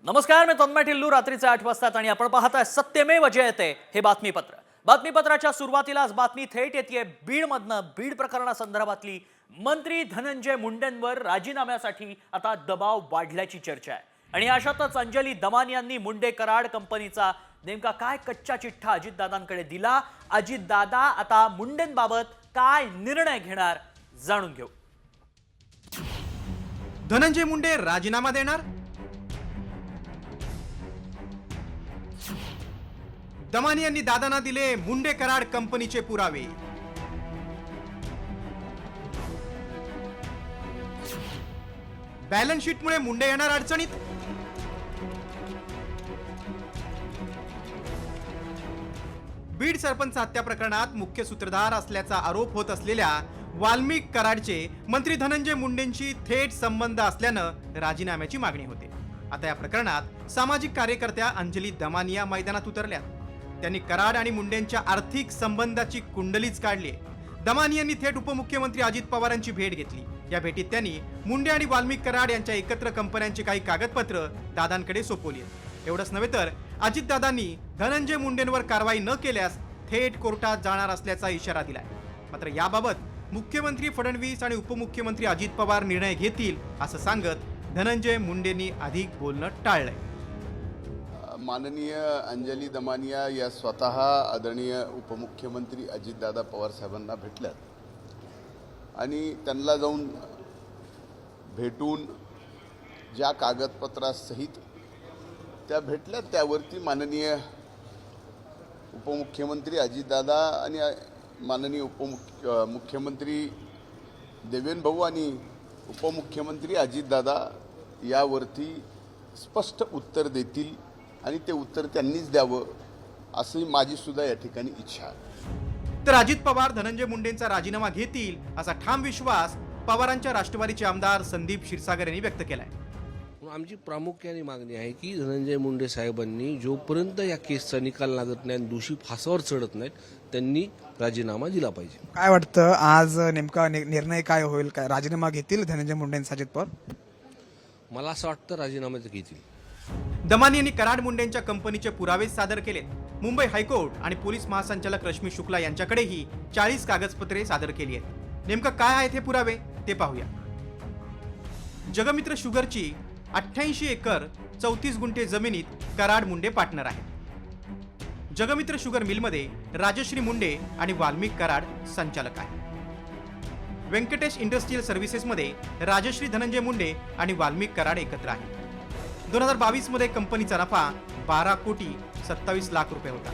नमस्कार, मी तन्मय टिल्लू. रात्रीचे 8 वाजतात आणि आपण पाहताय सत्यमेव जयते हे बातमीपत्र. बातमीपत्राच्या सुरुवातीलाच बातमी थेट येते बीडमधनं. बीड प्रकरणासंदर्भातली मंत्री धनंजय मुंडेंवर राजीनाम्यासाठी आता दबाव वाढल्याची चर्चा आहे. आणि अशातच अंजली दमानी यांनी मुंडे कराड कंपनीचा नेमका काय कच्चा चिठ्ठा अजितदादांकडे दिला. अजितदादा आता मुंडेंबाबत काय निर्णय घेणार जाणून घेऊ. धनंजय मुंडे राजीनामा देणार? दमानी यांनी दादांना दिले मुंडे कराड कंपनीचे पुरावे. बॅलन्स शीटमुळे मुंडे येणार अडचणीत? बीड सरपंच हत्या प्रकरणात मुख्य सूत्रधार असल्याचा आरोप होत असलेल्या वाल्मिक कराडचे मंत्री धनंजय मुंडेंशी थेट संबंध असल्यानं राजीनाम्याची मागणी होते. आता या प्रकरणात सामाजिक कार्यकर्त्या अंजली दमानी या मैदानात उतरल्या. त्यांनी कराड आणि मुंडेंच्या आर्थिक संबंधाची कुंडलीच काढली. दमानी यांनी थेट उपमुख्यमंत्री अजित पवारांची भेट घेतली. या भेटीत त्यांनी मुंडे आणि वाल्मिक कराड यांच्या एकत्र कंपन्यांची काही कागदपत्र दादांकडे सोपवली. एवढंच नव्हे तर अजितदादांनी धनंजय मुंडेंवर कारवाई न केल्यास थेट कोर्टात जाणार असल्याचा इशारा दिलाय. मात्र याबाबत मुख्यमंत्री फडणवीस आणि उपमुख्यमंत्री अजित पवार निर्णय घेतील असं सांगत धनंजय मुंडेंनी अधिक बोलणं टाळलंय. माननीय अंजली दमानिया या स्वतः आदरणीय उपमुख्यमंत्री अजितदादा पवार साहेबांना भेटल्यात आणि त्यांना जाऊन भेटून ज्या कागदपत्रासहित त्या भेटल्यात त्यावरती माननीय उपमुख्यमंत्री अजितदादा आणि माननीय मुख्यमंत्री देवेंद्र भाऊ आणि उपमुख्यमंत्री अजितदादा यावरती स्पष्ट उत्तर देतील आणि ते उत्तर त्यांनीच द्यावं अशी माझी सुद्धा या ठिकाणी इच्छा आहे. तर अजित पवार धनंजय मुंडेंचा राजीनामा घेतील असा ठाम विश्वास पवारांच्या राष्ट्रवादीचे आमदार संदीप क्षीरसागर यांनी व्यक्त केलाय. आमची प्रामुख्याने मागणी आहे की धनंजय मुंडे साहेबांनी जोपर्यंत या केसचा निकाल लागत नाही आणि दोषी फासावर चढत नाहीत त्यांनी राजीनामा दिला पाहिजे. काय वाटतं आज नेमका निर्णय काय होईल? काय राजीनामा घेतील धनंजय मुंडेंचा अजित पवार? मला असं वाटतं राजीनामाच घेतील. दमानी यांनी कराड मुंडेंच्या कंपनीचे पुरावे सादर केलेत. मुंबई हायकोर्ट आणि पोलीस महासंचालक रश्मी शुक्ला यांच्याकडेही 40 कागदपत्रे सादर केली आहेत. नेमकं काय आहेत हे पुरावे ते पाहूया. जगमित्र शुगरची 88 एकर 34 गुंठे जमिनीत कराड मुंडे पार्टनर आहेत. जगमित्र शुगर मिलमध्ये राजश्री मुंडे आणि वाल्मिक कराड संचालक आहेत. व्यंकटेश इंडस्ट्रियल सर्व्हिसेसमध्ये राजश्री धनंजय मुंडे आणि वाल्मिक कराड एकत्र आहेत. 2022 मध्ये कंपनीचा नफा 12 कोटी 27 लाख रुपये होता.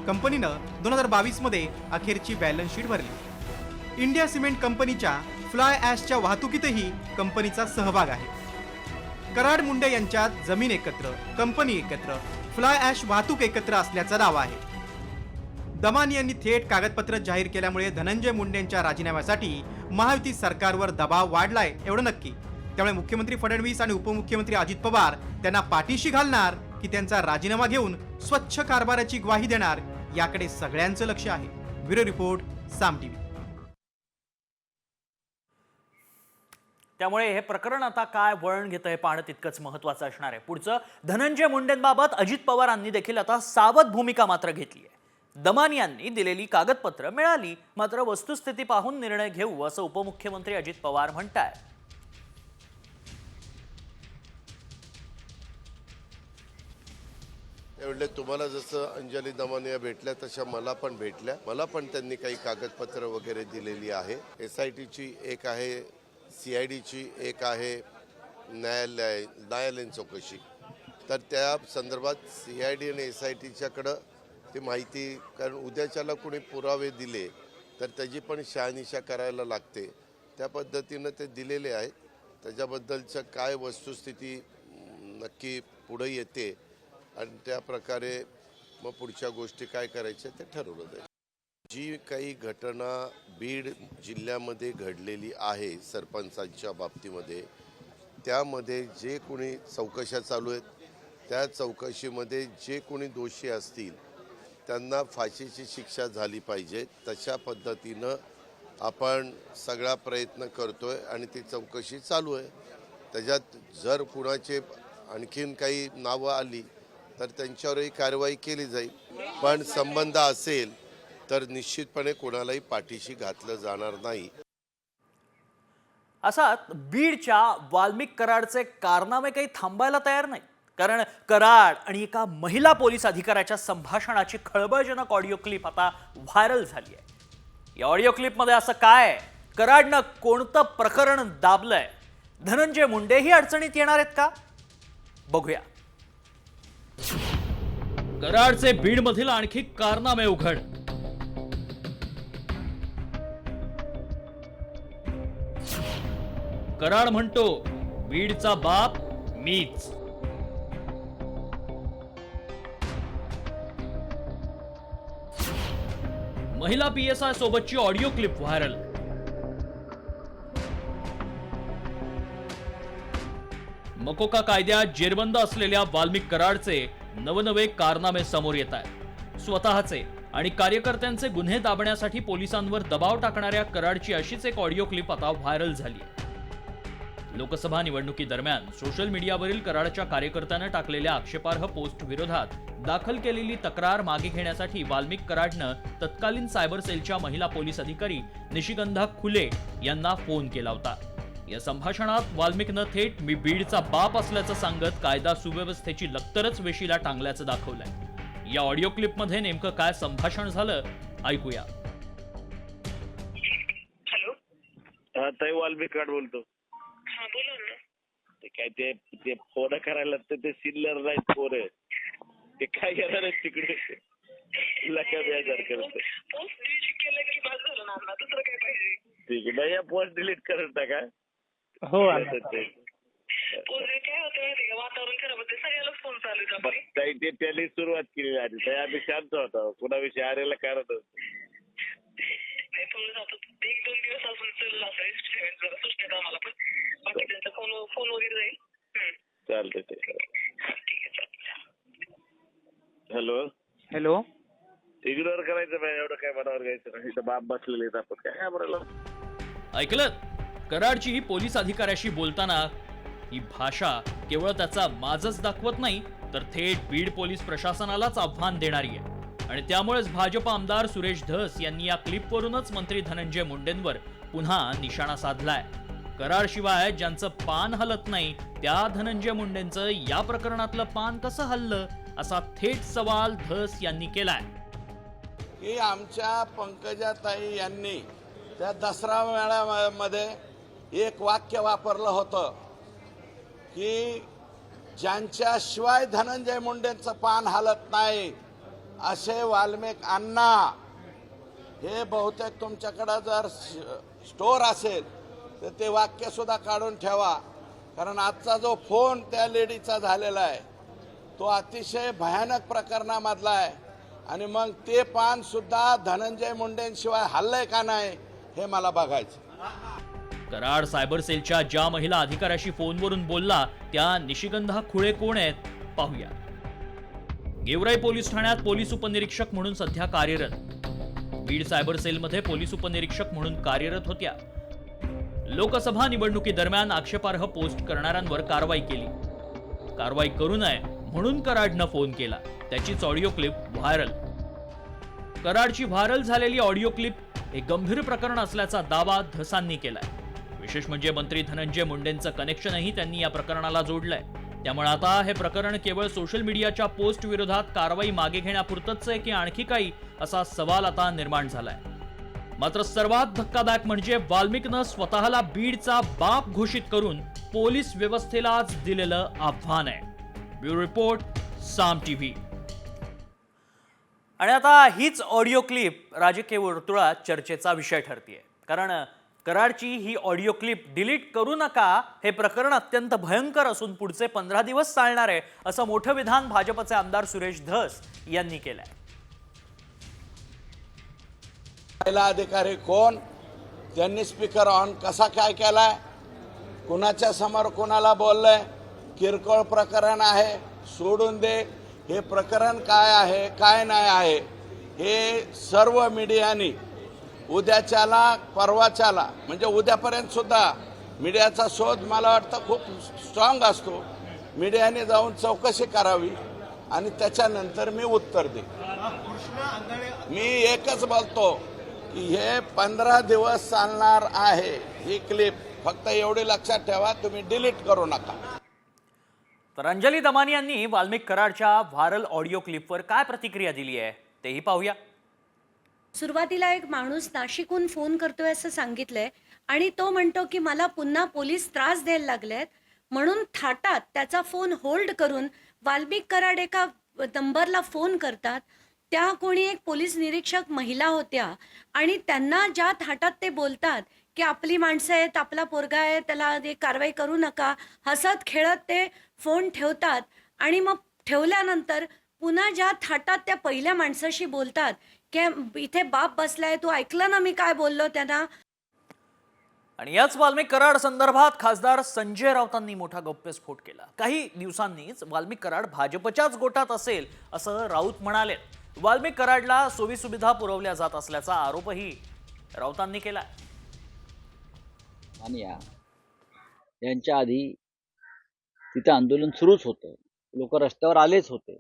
कंपनीनं 2022 मध्ये अखेरची बॅलन्स शीट भरली. इंडिया सिमेंट कंपनीच्या फ्लाय ॲशच्या वाहतुकीतही कंपनीचा सहभाग आहे. कराड मुंडे यांच्यात जमीन एकत्र, कंपनी एकत्र, फ्लाय ॲश वाहतूक एकत्र असल्याचा दावा आहे. दमानी यांनी थेट कागदपत्र जाहीर केल्यामुळे धनंजय मुंडेंच्या राजीनाम्यासाठी महायुती सरकारवर दबाव वाढलाय एवढं नक्की. त्यामुळे मुख्यमंत्री फडणवीस आणि उपमुख्यमंत्री अजित पवार त्यांना पाठीशी घालणार की त्यांचा राजीनामा घेऊन स्वच्छ कारभाराची ग्वाही देणार याकडे सगळ्यांचं लक्ष आहे. ब्युरो रिपोर्ट, साम टीव्ही. त्यामुळे हे प्रकरण आता काय वळण घेतं हे पाहणं तितकंच महत्त्वाचं असणार आहे. पुढचं धनंजय मुंडेंबाबत अजित पवारांनी देखील आता सावध भूमिका मात्र घेतली आहे. दमानी यांनी दिलेली कागदपत्र मिळाली, मात्र वस्तुस्थिती पाहून निर्णय घेऊ असं उपमुख्यमंत्री अजित पवार म्हणतायत. त्यावेळेला तुम्हाला जसं अंजली दमानिया भेटल्या तशा मला पण भेटल्या. मला पण त्यांनी काही कागदपत्र वगैरे दिलेली आहे. SITची एक आहे, CIDची एक आहे, न्यायालयीन चौकशी. तर त्या संदर्भात CID आणि SITच्याकडं ती माहिती, कारण उद्याच्याला कोणी पुरावे दिले तर त्याची पण शहानिशा करायला लागते. त्या पद्धतीनं ते दिलेले आहेत. त्याच्याबद्दलचं काय वस्तुस्थिती नक्की पुढे येते आणि त्या प्रकारे मग पुढच्या गोष्टी काय करायच्या ते ठरवलं जाईल. जी काही घटना बीड जिल्ह्यामध्ये घडलेली आहे सरपंचांच्या बाबतीमध्ये, त्यामध्ये जे कोणी चौकशा चालू आहेत त्या चौकशीमध्ये जे कोणी दोषी असतील त्यांना फाशीची शिक्षा झाली पाहिजे. तशा पद्धतीनं आपण सगळा प्रयत्न करतोय आणि ती चौकशी चालू आहे. त्याच्यात जर कुणाचे आणखीन काही नावं आली तर त्यांच्यावरही कारवाई केली जाईल. पण संबंध असेल तर निश्चितपणे कोणालाही पाठीशी घातलं जाणार नाही. असात बीडच्या वाल्मिक कराडचे कारनामे काही थांबायला तयार नाही. कारण कराड आणि एका महिला पोलीस अधिकाऱ्याच्या संभाषणाची खळबळजनक ऑडिओ क्लिप आता व्हायरल झाली आहे. या ऑडिओ क्लिपमध्ये असं काय आहे? कराडनं कोणतं प्रकरण दाबलंय? धनंजय मुंडेही अडचणीत येणार आहेत का? बघूया. कराडचे बीडमधील आणखी कारनामे उघड. कराड म्हणतो बीडचा बाप मीच. महिला PSI सोबतची ऑडिओ क्लिप व्हायरल. मकोका कायद्यात जेरबंद असलेल्या वाल्मिक कराडचे नवनवे कारनामे समोर येत आहेत. स्वतःचे आणि कार्यकर्त्यांचे गुन्हे दाबण्यासाठी पोलिसांवर दबाव टाकणाऱ्या कराडची अशीच एक ऑडिओ क्लिप आता व्हायरल झाली आहे. लोकसभा निवडणुकीदरम्यान सोशल मीडियावरील कराडच्या कार्यकर्त्यानं टाकलेल्या आक्षेपार्ह पोस्ट विरोधात दाखल केलेली तक्रार मागे घेण्यासाठी वाल्मिक कराडनं तत्कालीन सायबर सेलच्या महिला पोलीस अधिकारी निशिगंधा खुले यांना फोन केला होता. या संभाषणात वाल्मिकनं थेट मी बीडचा बाप असल्याचं सांगत कायदा सुव्यवस्थेची लक्तरच वेशीला टांगल्याचं दाखवलंय. या ऑडिओ क्लिपमध्ये नेमकं काय संभाषण झालं ऐकूया. हॅलो, ताई वाल्मिक कराड बोलतो. हा बोला ना. ते काय ते फोन करायला ते सिल्लर नाही फोन ते काय येणार तिकडे लका बेजार करते. पोस्ट डिलीट केलं की बस झालं ना. दुसरं काय पाहिजे? ठीक आहे भैया, पोस्ट डिलीट करून टाका. हो पोस्ट काय होतं माहिती का, वातावरण खराब होते, सगळ्यालाच फोन चालू आहे. ताई ते त्यांनी सुरुवात केली आधी. ताई आम्ही शांत होतो, कुणाविषयी आरेला कारण एक दोन दिवस असून चाललं असं जरा सुचण्यात आम्हाला, पण बाकी त्यांचा फोन वगैरे जाईल. चालतंय ते. ठीक आहे चालेल. हॅलो, इग्नोर करायचं बाई, एवढं काय मनावर घ्यायचं नाही. बाप बसलेले आहेत, आपण काय बोलायला. ऐकलं? कराडची ही पोलीस अधिकाऱ्याशी बोलताना ही भाषा केवळ त्याचा माजच दाखवत नाही, तर थेट बीड पोलीस प्रशासनालाच आव्हान देणारी आहे. आणि त्यामुळेच भाजप आमदार सुरेश धस यांनी या क्लिपवरूनच मंत्री धनंजय मुंडेंवर पुन्हा निशाणा साधलाय. कराड शिवाय ज्यांचं पान हलत नाही त्या धनंजय मुंडेंचं या प्रकरणातलं पान कसं हललं, असा थेट सवाल धस यांनी केलाय. की आमच्या पंकजाताई यांनी त्या दसरा मेळाव्यामध्ये एक वाक्य वापरलं होतं की ज्यांच्याशिवाय धनंजय मुंडेंचं पान हलत नाही असे वाल्मिक अण्णा. हे बहुतेक तुमच्याकडं जर स्टोअर असेल तर ते वाक्य सुद्धा काढून ठेवा, कारण आजचा जो फोन त्या लेडीचा झालेला आहे तो अतिशय भयानक प्रकरणामधला आहे. आणि मग ते पान सुद्धा धनंजय मुंडेंशिवाय हल्लंय का नाही हे मला बघायचं. कराड सायबर सेलच्या ज्या महिला अधिकाऱ्याशी फोनवरून बोलला त्या निशिगंधा खुळे कोण आहेत पाहूया. गेवराई पोलीस ठाण्यात पोलीस उपनिरीक्षक म्हणून सध्या कार्यरत. बीड सायबर सेलमध्ये पोलीस उपनिरीक्षक म्हणून कार्यरत होत्या. लोकसभा निवडणुकीदरम्यान आक्षेपार्ह पोस्ट करणाऱ्यांवर कारवाई केली. कारवाई करू नये म्हणून कराडनं फोन केला. त्याचीच ऑडिओ क्लिप व्हायरल. कराडची व्हायरल झालेली ऑडिओ क्लिप हे गंभीर प्रकरण असल्याचा दावा धसांनी केलाय. विशेष म्हणजे मंत्री धनंजय मुंडेंचं कनेक्शनही त्यांनी या प्रकरणाला जोडलंय. त्यामुळे आता हे प्रकरण केवळ सोशल मीडियाच्या पोस्ट विरोधात कारवाई मागे घेण्यापुरतच आहे की आणखी काही, असा सवाल आता निर्माण झालाय. मात्र सर्वात धक्कादायक म्हणजे वाल्मिकनं स्वतःला बीडचा बाप घोषित करून पोलीस व्यवस्थेलाच दिलेलं आव्हान आहे. ब्युरो रिपोर्ट, साम टीव्ही. आणि आता हीच ऑडिओ क्लिप राजकीय वर्तुळात चर्चेचा विषय ठरतीये. कारण कराडची ही ऑडिओ क्लिप डिलीट करू नका हे प्रकरण अत्यंत भयंकर असून पुढचे 15 दिवस चालणार आहे, असं मोठं विधान भाजपचे आमदार सुरेश धस यांनी केलंय. महिला अधिकारी कोण, त्यांनी स्पीकर ऑन कसा काय केलाय, कुणाच्या समोर कुणाला बोललंय, किरकोळ प्रकरण आहे सोडून दे, हे प्रकरण काय आहे काय नाही आहे हे सर्व मीडियानी उद्याच्याला परवाच्याला म्हणजे उद्यापर्यंत सुद्धा मीडियाचा शोध मला वाटतं खूप स्ट्रॉंग असतो. मीडियाने जाऊन चौकशी करावी आणि त्याच्यानंतर मी उत्तर देईन. मी एकच बोलतो की हे 15 दिवस चालणार आहे ही क्लिप. फक्त एवढे लक्षात ठेवा, तुम्ही डिलीट करू नका. तर अंजली दमानी यांनी वाल्मिक कराडच्या व्हायरल ऑडिओ क्लिपवर काय प्रतिक्रिया दिली आहे तेही पाहूया. सुरुवातीला एक माणूस नाशिकहून फोन करतोय असं सांगितलंय आणि तो म्हणतो की मला पुन्हा पोलीस त्रास द्यायला लागलेत, म्हणून थाटात त्याचा फोन होल्ड करून वाल्मिक कराड एका नंबरला फोन करतात. त्या कोणी एक पोलीस निरीक्षक महिला होत्या आणि त्यांना ज्या थाटात ते बोलतात की आपली माणसं आहेत, आपला पोरगा आहे, त्याला कारवाई करू नका, हसत खेळत ते फोन ठेवतात आणि मग ठेवल्यानंतर पुन्हा ज्या थाटात त्या पहिल्या माणसाशी बोलतात की इथे बाप बसलाय, तू ऐकलं ना मी काय बोललो त्यांना. आणि याच वाल्मिक कराड संदर्भात खासदार संजय राऊतांनी मोठा गौप्यस्फोट केला. काही दिवसांनीच वाल्मिक कराड भाजपच्याच गोटात असेल असं राऊत म्हणाले. वाल्मिक कराडला सोयीसुविधा पुरवल्या जात असल्याचा आरोपही राऊतांनी केला. आणि यांच्या आधी तिथं आंदोलन सुरूच होतं, लोक रस्त्यावर आलेच होते.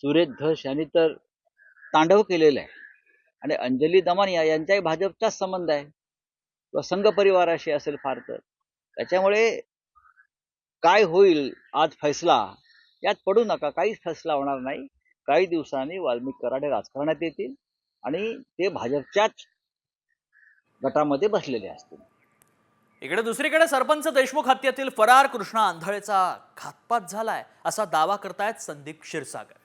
सुरेश धस यांनी तर तांडव केलेलं आहे आणि अंजली दमानिया यांचाही भाजपचाच संबंध आहे किंवा संघ परिवाराशी असेल फार तर. त्याच्यामुळे काय होईल आज फैसला यात पडू नका, काहीच फैसला होणार नाही. काही दिवसांनी वाल्मिक कराड हे राजकारणात येतील आणि ते भाजपच्याच गटामध्ये बसलेले असतील. इकडे दुसरीकडे सरपंच देशमुख हत्येतील फरार कृष्णा आंधळेचा घातपात झालाय असा दावा करतायत संदीप क्षीरसागर.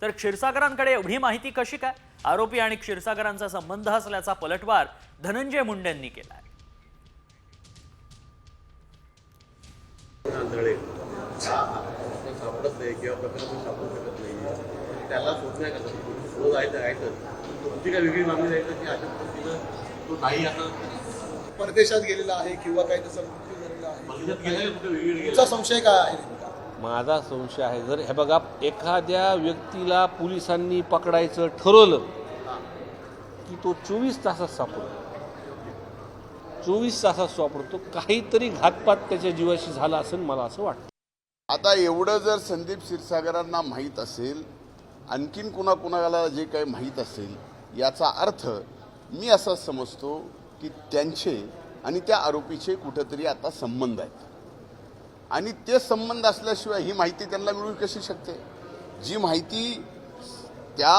तर क्षीरसागरांकडे एवढी माहिती कशी काय? आरोपी आणि क्षीरसागरांचा संबंध असल्याचा पलटवार धनंजय मुंडेंनी केलाय. सापडत नाही किंवा प्रकरण सापडू शकत नाही, त्याला शोधण्या कसं रोज आहे तुमची काय वेगळी मागणी जायचं की अशा पद्धतीनं तो नाही आता परदेशात गेलेला आहे किंवा काही त्याचा मृत्यू झालेला आहे, परदेशात गेला कुठे वेगळी तुमचा संशय काय आहे? माझा संशय आहे, जर हे बघा एखाद्या व्यक्तीला पोलिसांनी पकडायचं ठरवलं की तो 24 तासात सापडतो. 24 तासात सापडतो. काहीतरी घातपात त्याच्या जीवाशी झाला असेल मला असं वाटतं. आता एवढं जर संदीप क्षीरसागरांना माहीत असेल, आणखीन कुणाकुणाला जे काही माहीत असेल, याचा अर्थ मी असं समजतो की त्यांचे आणि त्या आरोपीचे कुठेतरी आता संबंध आहेत आणि ते संबंध असल्याशिवाय ही माहिती त्यांना मिळू कशी शकते? जी माहिती त्या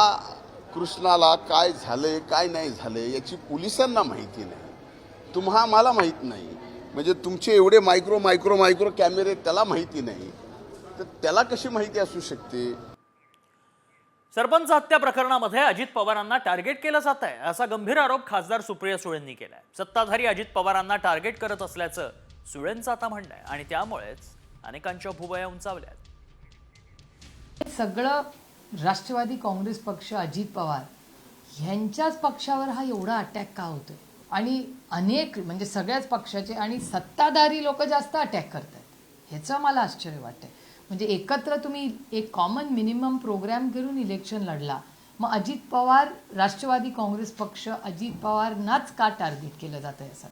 कृष्णाला काय झालंय काय नाही झालंय याची पोलिसांना माहिती नाही, मला माहीत नाही, म्हणजे तुमचे एवढे मायक्रो मायक्रो मायक्रो कॅमेरे त्याला माहिती नाही, तर त्याला कशी माहिती असू शकते? सरपंच हत्या प्रकरणामध्ये अजित पवारांना टार्गेट केलं जात आहे असा गंभीर आरोप खासदार सुप्रिया सुळेंनी केलाय. सत्ताधारी अजित पवारांना टार्गेट करत असल्याचं सुळेंचं आता म्हणणं आहे आणि त्यामुळेच अनेकांच्या भुवया उंचावल्या. सगळं राष्ट्रवादी काँग्रेस पक्ष, अजित पवार ह्यांच्याच पक्षावर हा एवढा अटॅक का होतोय आणि अनेक म्हणजे सगळ्याच पक्षाचे आणि सत्ताधारी लोक जास्त अटॅक करतात, ह्याचं मला आश्चर्य वाटतंय. म्हणजे एकत्र तुम्ही एक कॉमन मिनिमम प्रोग्राम करून इलेक्शन लढला, मग अजित पवार, राष्ट्रवादी काँग्रेस पक्ष अजित पवारनाच का टार्गेट केलं जात आहे असं?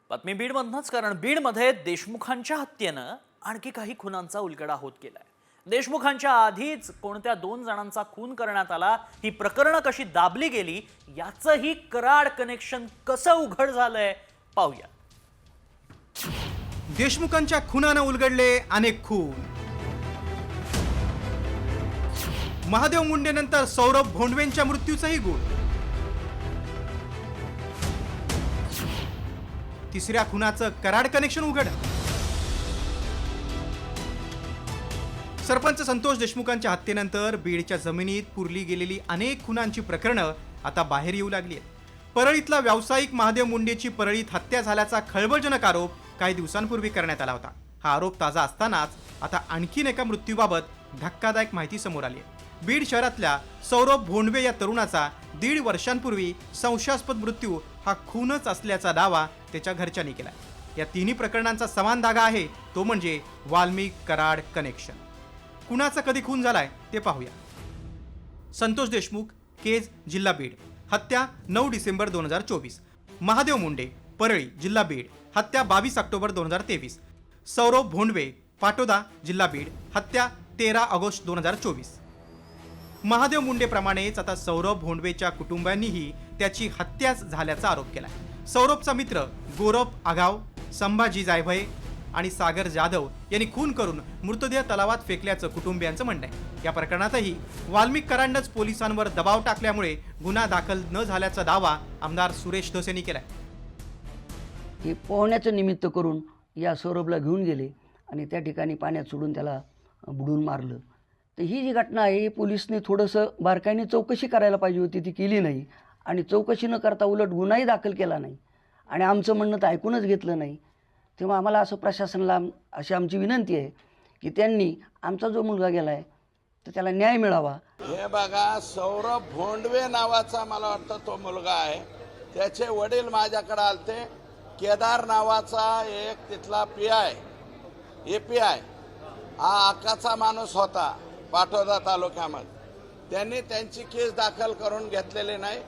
बातमी बीडमधनंच, कारण बीडमध्ये देशमुखांच्या हत्येनं आणखी काही खुनांचा उलगडा होत गेलाय. देशमुखांच्या आधीच कोणत्या 2 जणांचा खून करण्यात आला, ही प्रकरणं कशी दाबली गेली, याचंही कराड कनेक्शन कसं उघड झालंय पाहूया. देशमुखांच्या खुनानं उलगडले अनेक खून. महादेव मुंडेनंतर सौरभ भोंडवेंच्या मृत्यूचाही गुण. तिसऱ्या खुनाचं कराड कनेक्शन उघड. सरपंच संतोष देशमुखांच्या हत्येनंतर बीडच्या जमिनीत पुरली गेलेली अनेक खुनांची प्रकरणं आता बाहेर येऊ लागली आहेत. परळीतला व्यावसायिक महादेव मुंडेची परळीत हत्या झाल्याचा खळबळजनक आरोप काही दिवसांपूर्वी करण्यात आला होता. हा आरोप ताजा असतानाच आता आणखीन एका मृत्यूबाबत धक्कादायक माहिती समोर आली आहे. बीड शहरातल्या सौरभ भोंडवे या तरुणाचा 1.5 वर्षांपूर्वी संशयास्पद मृत्यू हा खूनच असल्याचा दावा त्याच्या घरच्यांनी केला. या तिन्ही प्रकरणांचा समान धागा आहे, तो म्हणजे वाल्मिक कराड कनेक्शन. कुणाचा कधी खून झालाय ते पाहूया. संतोष देशमुख, केज, जिल्हा बीड, हत्या 9 डिसेंबर 2024. महादेव मुंडे, परळी, जिल्हा बीड, हत्या 22 ऑक्टोबर 2023. सौरभ भोंडवे, पाटोदा, जिल्हा बीड. हत्या 13 ऑगस्ट 2024. महादेव मुंडेप्रमाणेच आता सौरभ भोंडवेच्या कुटुंबियांनीही त्याची हत्याच झाल्याचा आरोप केलाय. सौरभचा मित्र गौरव आगाव, संभाजी जायभये आणि सागर जाधव यांनी खून करून मृतदेह तलावात फेकल्याचं कुटुंबियांचं म्हणणं आहे. या प्रकरणातही वाल्मिक कराडनंच पोलिसांवर दबाव टाकल्यामुळे गुन्हा दाखल न झाल्याचा दावा आमदार सुरेश धस यांनी केलाय. हे पोहण्याचं निमित्त करून या सौरभला घेऊन गेले आणि त्या ठिकाणी पाण्यात सोडून त्याला बुडून मारलं. तर ही जी घटना आहे पोलिसने थोडंसं बारकाईने चौकशी करायला पाहिजे होती, ती केली नाही आणि चौकशी न करता उलट गुन्हाही दाखल केला नाही आणि आमचं म्हणणं तर ऐकूनच घेतलं नाही. तेव्हा आम्हाला असं प्रशासनाला अशी आमची विनंती आहे की त्यांनी आमचा जो मुलगा गेला आहे तर त्याला न्याय मिळावा. हे बघा, सौरभ भोंडवे नावाचा मला वाटतं तो मुलगा आहे. त्याचे वडील माझ्याकडे आलते. केदार नावाचा एक तिथला PI API हा हक्काचा माणूस होता पाटोदा तालुक्यामध्ये. त्यांनी त्यांची केस दाखल करून घेतलेली नाही.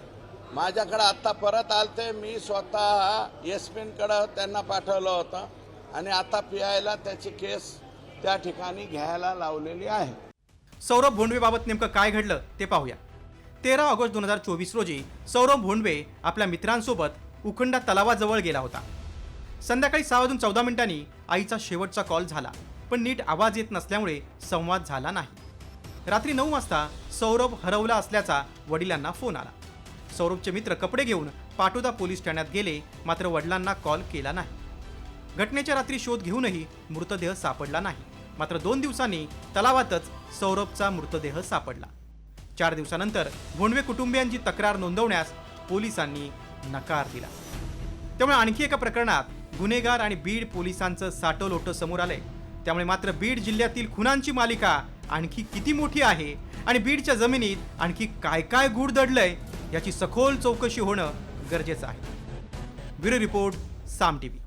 माझ्याकडे आत्ता परत आलते. मी स्वतः SP-कडं त्यांना पाठवलं होतं आणि आता PIला त्याची केस त्या ठिकाणी घ्यायला लावलेली आहे. सौरभ भोंडवेबाबत नेमकं काय घडलं ते पाहूया. 13 ऑगस्ट 2024 रोजी सौरभ भोंडवे आपल्या मित्रांसोबत उखंडा तलावाजवळ गेला होता. संध्याकाळी 6:14 आईचा शेवटचा कॉल झाला, पण नीट आवाज येत नसल्यामुळे संवाद झाला नाही. रात्री 9 वाजता सौरभ हरवला असल्याचा वडिलांना फोन आला. सौरभचे मित्र कपडे घेऊन पाटोदा पोलीस ठाण्यात गेले, मात्र वडिलांना कॉल केला नाही. घटनेच्या रात्री शोध घेऊनही मृतदेह सापडला नाही. मात्र 2 दिवसांनी तलावातच सौरभचा मृतदेह सापडला. 4 दिवसानंतर भोंडवे कुटुंबियांची तक्रार नोंदवण्यास पोलिसांनी नकार दिला. त्यामुळे आणखी एका प्रकरणात गुन्हेगार आणि बीड पोलिसांचं साटोलोटं समोर आलंय. त्यामुळे मात्र बीड जिल्ह्यातील खुनांची मालिका आणखी किती मोठी आहे आणि बीडच्या जमिनीत आणखी काय काय गूढ दडलंय याची सखोल चौकशी होणं गरजेचं आहे. ब्युरो रिपोर्ट, साम टीव्ही.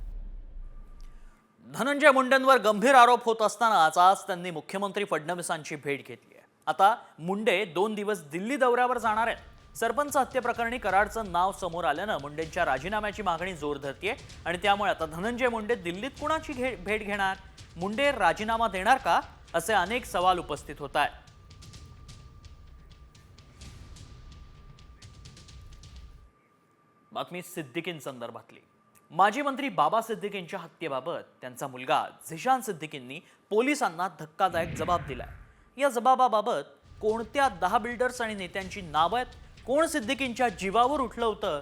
धनंजय मुंडेंवर गंभीर आरोप होत असतानाच आज त्यांनी मुख्यमंत्री फडणवीसांची भेट घेतली आहे. आता मुंडे 2 दिवस दिल्ली दौऱ्यावर जाणार आहेत. सरपंच हत्येप्रकरणी कराडचं नाव समोर आल्यानं मुंडेंच्या राजीनाम्याची मागणी जोर धरतीये आणि त्यामुळे आता धनंजय मुंडे दिल्लीत कुणाची भेट घेणार? मुंडे राजीनामा देणार का, असे अनेक सवाल उपस्थित होत आहेत. बातमी सिद्दीकींसंदर्भातली. माजी मंत्री बाबा सिद्दीकींच्या हत्येबाबत त्यांचा मुलगा झिशान सिद्दीकींनी पोलिसांना धक्कादायक जबाब दिलाय. या जबाबाबाबत कोणत्या 10 बिल्डर्स आणि नेत्यांची नावं आहेत, कोण सिद्दीकींच्या जीवावर उठलं होतं,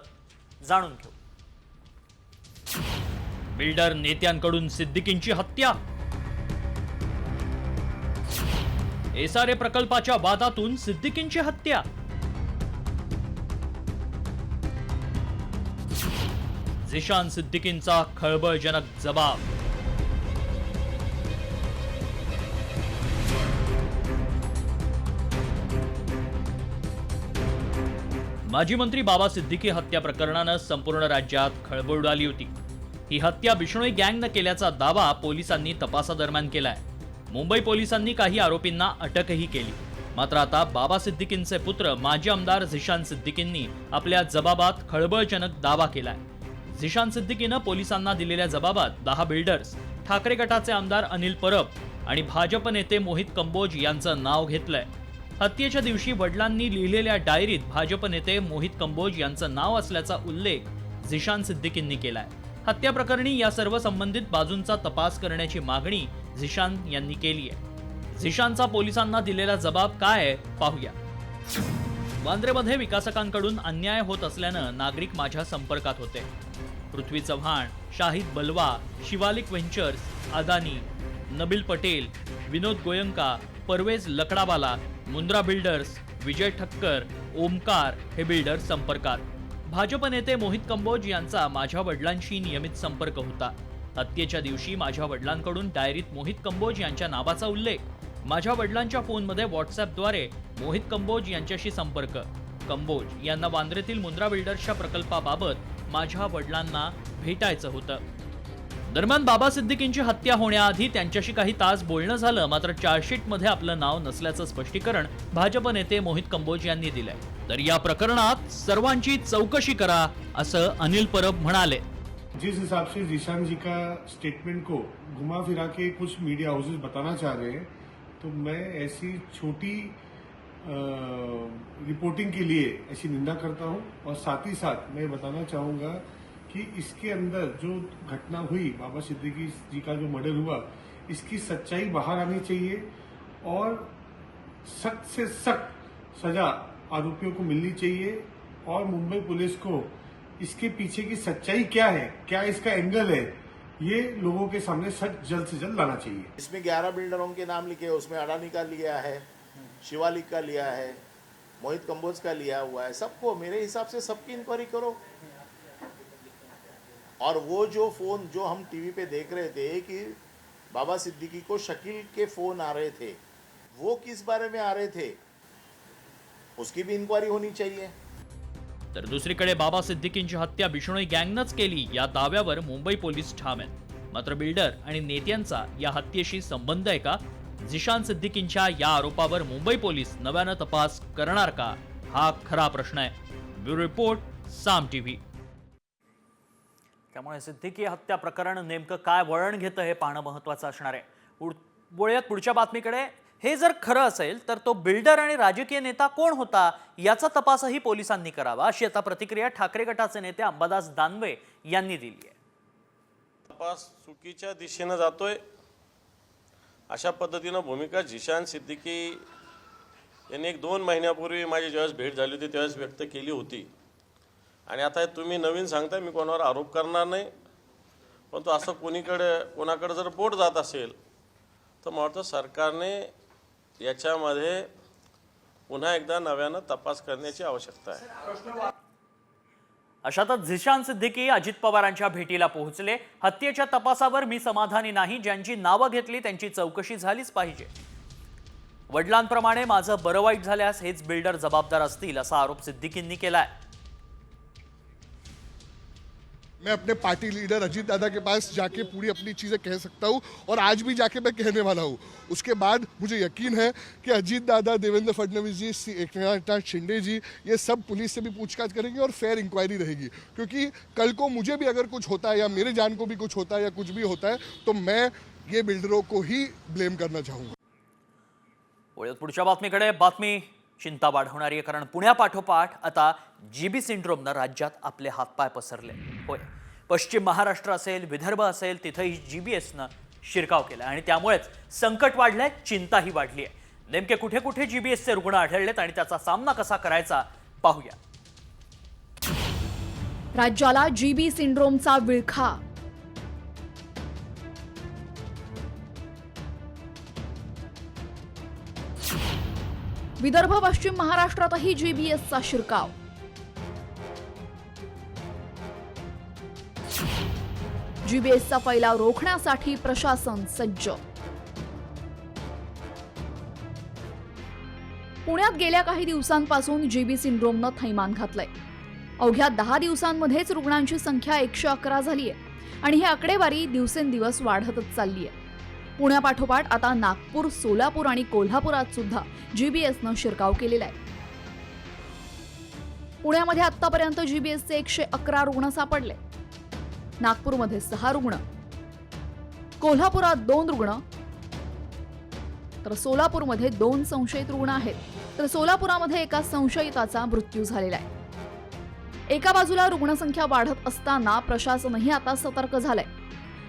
जाणून घेऊ. बिल्डर नेत्यांकडून सिद्दीकींची हत्या. एसआरए प्रकल्पाच्या वादातून सिद्दीकींची हत्या. झिशान सिद्दीकींचा खळबळजनक जबाब. माजी मंत्री बाबा सिद्दीकी हत्या प्रकरणानं संपूर्ण राज्यात खळबळ उडाली होती. ही हत्या बिष्णोई गँगनं केल्याचा दावा पोलिसांनी तपासादरम्यान केलाय. मुंबई पोलिसांनी काही आरोपींना अटकही केली. मात्र आता बाबा सिद्दीकींचे पुत्र माजी आमदार झिशान सिद्दीकींनी आपल्या जबाबात खळबळजनक दावा केलाय. झिशान सिद्दीकीनं पोलिसांना दिलेल्या जबाबात 10 बिल्डर्स, ठाकरे गटाचे आमदार अनिल परब आणि भाजप नेते मोहित कंबोज यांचं नाव घेतलंय. हत्येच्या दिवशी वडिलांनी लिहिलेल्या डायरीत भाजप नेते मोहित कंबोज यांचं नाव असल्याचा उल्लेख झिशान सिद्दीकींनी केलाय. हत्या प्रकरणी या सर्व संबंधित बाजूंचा तपास करण्याची मागणी झिशान यांनी केली आहे. झिशानचा पोलिसांना दिलेला जबाब काय आहे पाहूया. वांद्रेमध्ये विकासकांकडून अन्याय होत असल्यानं नागरिक माझ्या संपर्कात होते. पृथ्वी चव्हाण, शाहिद बलवा, शिवालिक व्हेंचर्स, अदानी, नबील पटेल, विनोद गोयंका, परवेज लकडावाला, मुंद्रा बिल्डर्स, विजय ठक्कर, ओमकार हे बिल्डर्स संपर्कात. भाजप नेते मोहित कंबोज यांचा माझ्या वडिलांशी नियमित संपर्क होता. हत्येच्या दिवशी माझ्या वडिलांकडून डायरीत मोहित कंबोज यांच्या नावाचा उल्लेख. माझ्या वडिलांच्या फोनमध्ये व्हॉट्सअपद्वारे मोहित कंबोज यांच्याशी संपर्क. कंबोज यांना वांद्रेतील मुंद्रा बिल्डर्सच्या प्रकल्पाबाबत माझ्या वडिलांना भेटायचं होतं. दरम्यान बाबा सिद्दीकींची हत्या होण्याआधी त्यांच्याशी काही तास बोलणं झालं. मात्र चार्जशीटमध्ये आपलं नाव नसल्याचं स्पष्टीकरण भाजप नेते मोहित कंबोज यांनी दिलंय. तर या प्रकरणात सर्वांची चौकशी करा असं अनिल परब म्हणाले. जिस हिसाब से जीशान जी का स्टेटमेंट को घुमा फिरा के कुछ मीडिया हाउसेस बताना चाह रहे हैं, तो मैं ऐसी छोटी रिपोर्टिंग के लिए ऐसी निंदा करता हूं। और साथ ही साथ मैं बताना चाहूंगा कि इसके अंदर जो घटना हुई, बाबा सिद्दीकी जी का जो मर्डर हुआ, इसकी सच्चाई बाहर आनी चाहिए और सख्त से सख्त सजा आरोपियों को मिलनी चाहिए। और मुंबई पुलिस को इसके पीछे की सच्चाई क्या है, क्या इसका एंगल है, ये लोगों के सामने सच जल्द से जल्द लाना चाहिए। इसमें 11 बिल्डरों के नाम लिखे, उसमें अडानी का लिया है, शिवालिक का लिया है, मोहित कंबोज का लिया हुआ है। सबको मेरे हिसाब से सबकी इंक्वायरी करो। और वो जो फोन जो हम टीवी पे देख रहे थे कि बाबा सिद्दीकी को शकील के फोन आ रहे थे, वो किस बारे में आ रहे थे, उसकी भी इंक्वायरी होनी चाहिए। तर दुसरीकडे बाबा सिद्दीकींची हत्या बिश्नोई गँगनंच केली या दाव्यावर मुंबई पोलीस ठाम आहेत। मात्र बिल्डर आणि नेत्यांचा या हत्येशी संबंध आहे का? झिशान सिद्दीकींच्या या आरोपावर मुंबई पोलीस नव्यानं तपास करणार का, हा खरा प्रश्न आहे। ब्युरो रिपोर्ट, साम टीव्ही। त्यामुळे सिद्दीकी हत्या प्रकरण नेमकं काय वळण घेतं हे पाहणं महत्त्वाचं असणार आहे। बोलूयात पुढच्या बातमीकडे। हे जर खरं असेल तर तो बिल्डर आणि राजकीय नेता कोण होता याचा तपासही पोलिसांनी करावा, अशी आता प्रतिक्रिया ठाकरे गटाचे नेते अंबादास दानवे यांनी दिली आहे। तपास चुकीच्या दिशेने जातोय अशा पद्धतीनं भूमिका झिशान सिद्दीकी यांनी 1-2 महिन्यापूर्वी माझी ज्यावेळेस भेट झाली होती त्यावेळेस व्यक्त केली होती। आणि आता तुम्ही नवीन सांगताय, मी कोणावर आरोप करणार नाही, पण तो असं कोणाकडे जर बोट जात असेल तर मला वाटतं सरकारने याच्यामध्ये पुन्हा एकदा नव्यानं तपास करण्याची आवश्यकता आहे। अशातच झिशान सिद्दीकी अजित पवारांच्या भेटीला पोहोचले। हत्येच्या तपासावर मी समाधानी नाही, ज्यांची नावं घेतली त्यांची चौकशी झालीच पाहिजे। वडिलांप्रमाणे माझं बरं वाईट झाल्यास हेच बिल्डर जबाबदार असतील, असा आरोप सिद्दीकींनी केलाय। मैं अपने पार्टी लीडर अजीत दादा के पास जाके पूरी अपनी चीज़ें कह सकता हूँ और आज भी जाके मैं कहने वाला हूँ। उसके बाद मुझे यकीन है कि अजीत दादा, देवेंद्र फडणवीस जी, एकनाथ शिंदे जी, ये सब पुलिस से भी पूछताछ करेंगे और फेयर इंक्वायरी रहेगी। क्योंकि कल को मुझे भी अगर कुछ होता है या मेरे जान को भी कुछ होता है या कुछ भी होता है तो मैं ये बिल्डरों को ही ब्लेम करना चाहूँगा। पुढच्या बातमीकडे। बातमी चिंता वाढवणारी आहे, कारण पुण्यापाठोपाठ आता जीबी सिंड्रोमनं राज्यात आपले हातपाय पसरले। होय, पश्चिम महाराष्ट्र असेल, विदर्भ असेल, तिथेही जीबीएसनं शिरकाव केला आणि त्यामुळेच संकट वाढलंय, चिंताही वाढली आहे। नेमके कुठे कुठे जीबीएसचे रुग्ण आढळलेत आणि त्याचा सामना कसा करायचा पाहूया। राज्याला जीबी सिंड्रोमचा विळखा। विदर्भ, पश्चिम महाराष्ट्रातही जीबीएसचा शिरकाव। जीबीएसचा फैलाव रोखण्यासाठी प्रशासन सज्ज। पुण्यात गेल्या काही दिवसांपासून जीबी सिंड्रोमनं थैमान घातलंय। अवघ्या 10 दिवसांमध्येच रुग्णांची संख्या 111 झाली आहे आणि ही आकडेवारी दिवसेंदिवस वाढतच चालली आहे। पुण्यापाठोपाठ आता नागपूर, सोलापूर आणि कोल्हापुरात सुद्धा जीबीएसनं शिरकाव केलेला आहे। पुण्यामध्ये आतापर्यंत जीबीएसचे 111 रुग्ण सापडले। नागपूरमध्ये 6 रुग्ण, कोल्हापुरात 2 रुग्ण, तर सोलापूरमध्ये 2 संशयित रुग्ण आहेत। तर सोलापुरामध्ये एका संशयिताचा मृत्यू झालेला आहे। एका बाजूला रुग्णसंख्या वाढत असताना प्रशासनही आता सतर्क झालंय।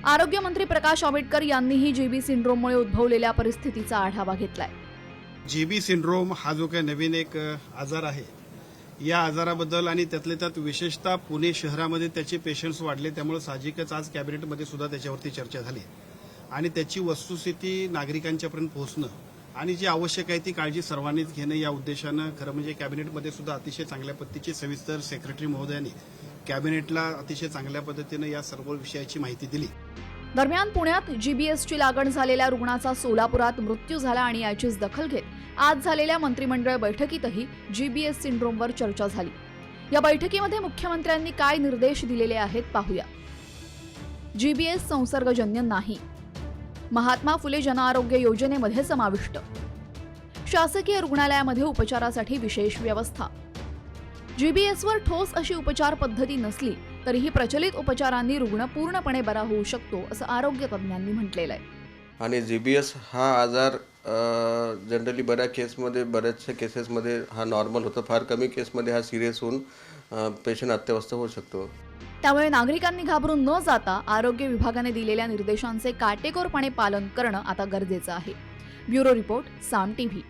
आरोग्यमंत्री प्रकाश आंबेडकर यांनीही जीबी सिंड्रोममुळे उद्भवलेल्या परिस्थितीचा आढावा घेतलाय। जीबी सिंड्रोम हा जो काही नवीन एक आजार आहे, या आजाराबद्दल आणि त्यातले त्यात विशेषतः पुणे शहरामध्ये त्याचे पेशंट्स वाढले, त्यामुळे साहजिकच आज कॅबिनेटमध्ये सुद्धा त्याच्यावरती चर्चा झाली आणि त्याची वस्तुस्थिती नागरिकांच्यापर्यंत पोहोचणं आणि जी आवश्यक आहे ती काळजी सर्वांनीच घेणं या उद्देशानं खरं म्हणजे कॅबिनेटमध्ये सुद्धा अतिशय चांगल्या पद्धतीची सविस्तर सेक्रेटरी महोदयांनी कॅबिनेटला अतिशय चांगल्या पद्धतीने या सर्व विषयाची माहिती दिली। दरम्यान पुण्यात जीबीएसची लागण झालेल्या रुग्णाचा सोलापुरात मृत्यू झाला आणि याचीच दखल घेत आज झालेल्या मंत्रिमंडळ बैठकीतही जीबीएस सिंड्रोमवर चर्चा झाली। या बैठकीमध्ये मुख्यमंत्र्यांनी काय निर्देश दिलेले आहेत पाहूया। जीबीएस संसर्गजन्य नाही, महात्मा फुले जनआरोग्य योजनेमध्ये समाविष्ट, शासकीय रुग्णालयामध्ये उपचारासाठी विशेष व्यवस्था। जीबीएसवर ठोस अशी उपचार पद्धती नसली तरीही प्रचलित उपचारांनी रुग्ण पूर्णपणे बरा होऊ शकतो असं आरोग्य तज्ज्ञांनी म्हटलेलं आहे. आणि GBS हा आजार जनरली बऱ्याचशा केसेसमध्ये हा नॉर्मल होतो. फार कमी केसमध्ये हा सिरियस होऊन पेशंट अत्यवस्थ होऊ शकतो. त्यामुळे नागरिकांनी घाबरून न जाता आरोग्य विभागाने दिलेल्या निर्देशांचे काटेकोरपणे पालन करणं आता गरजेचं आहे. ब्युरो रिपोर्ट, साम TV.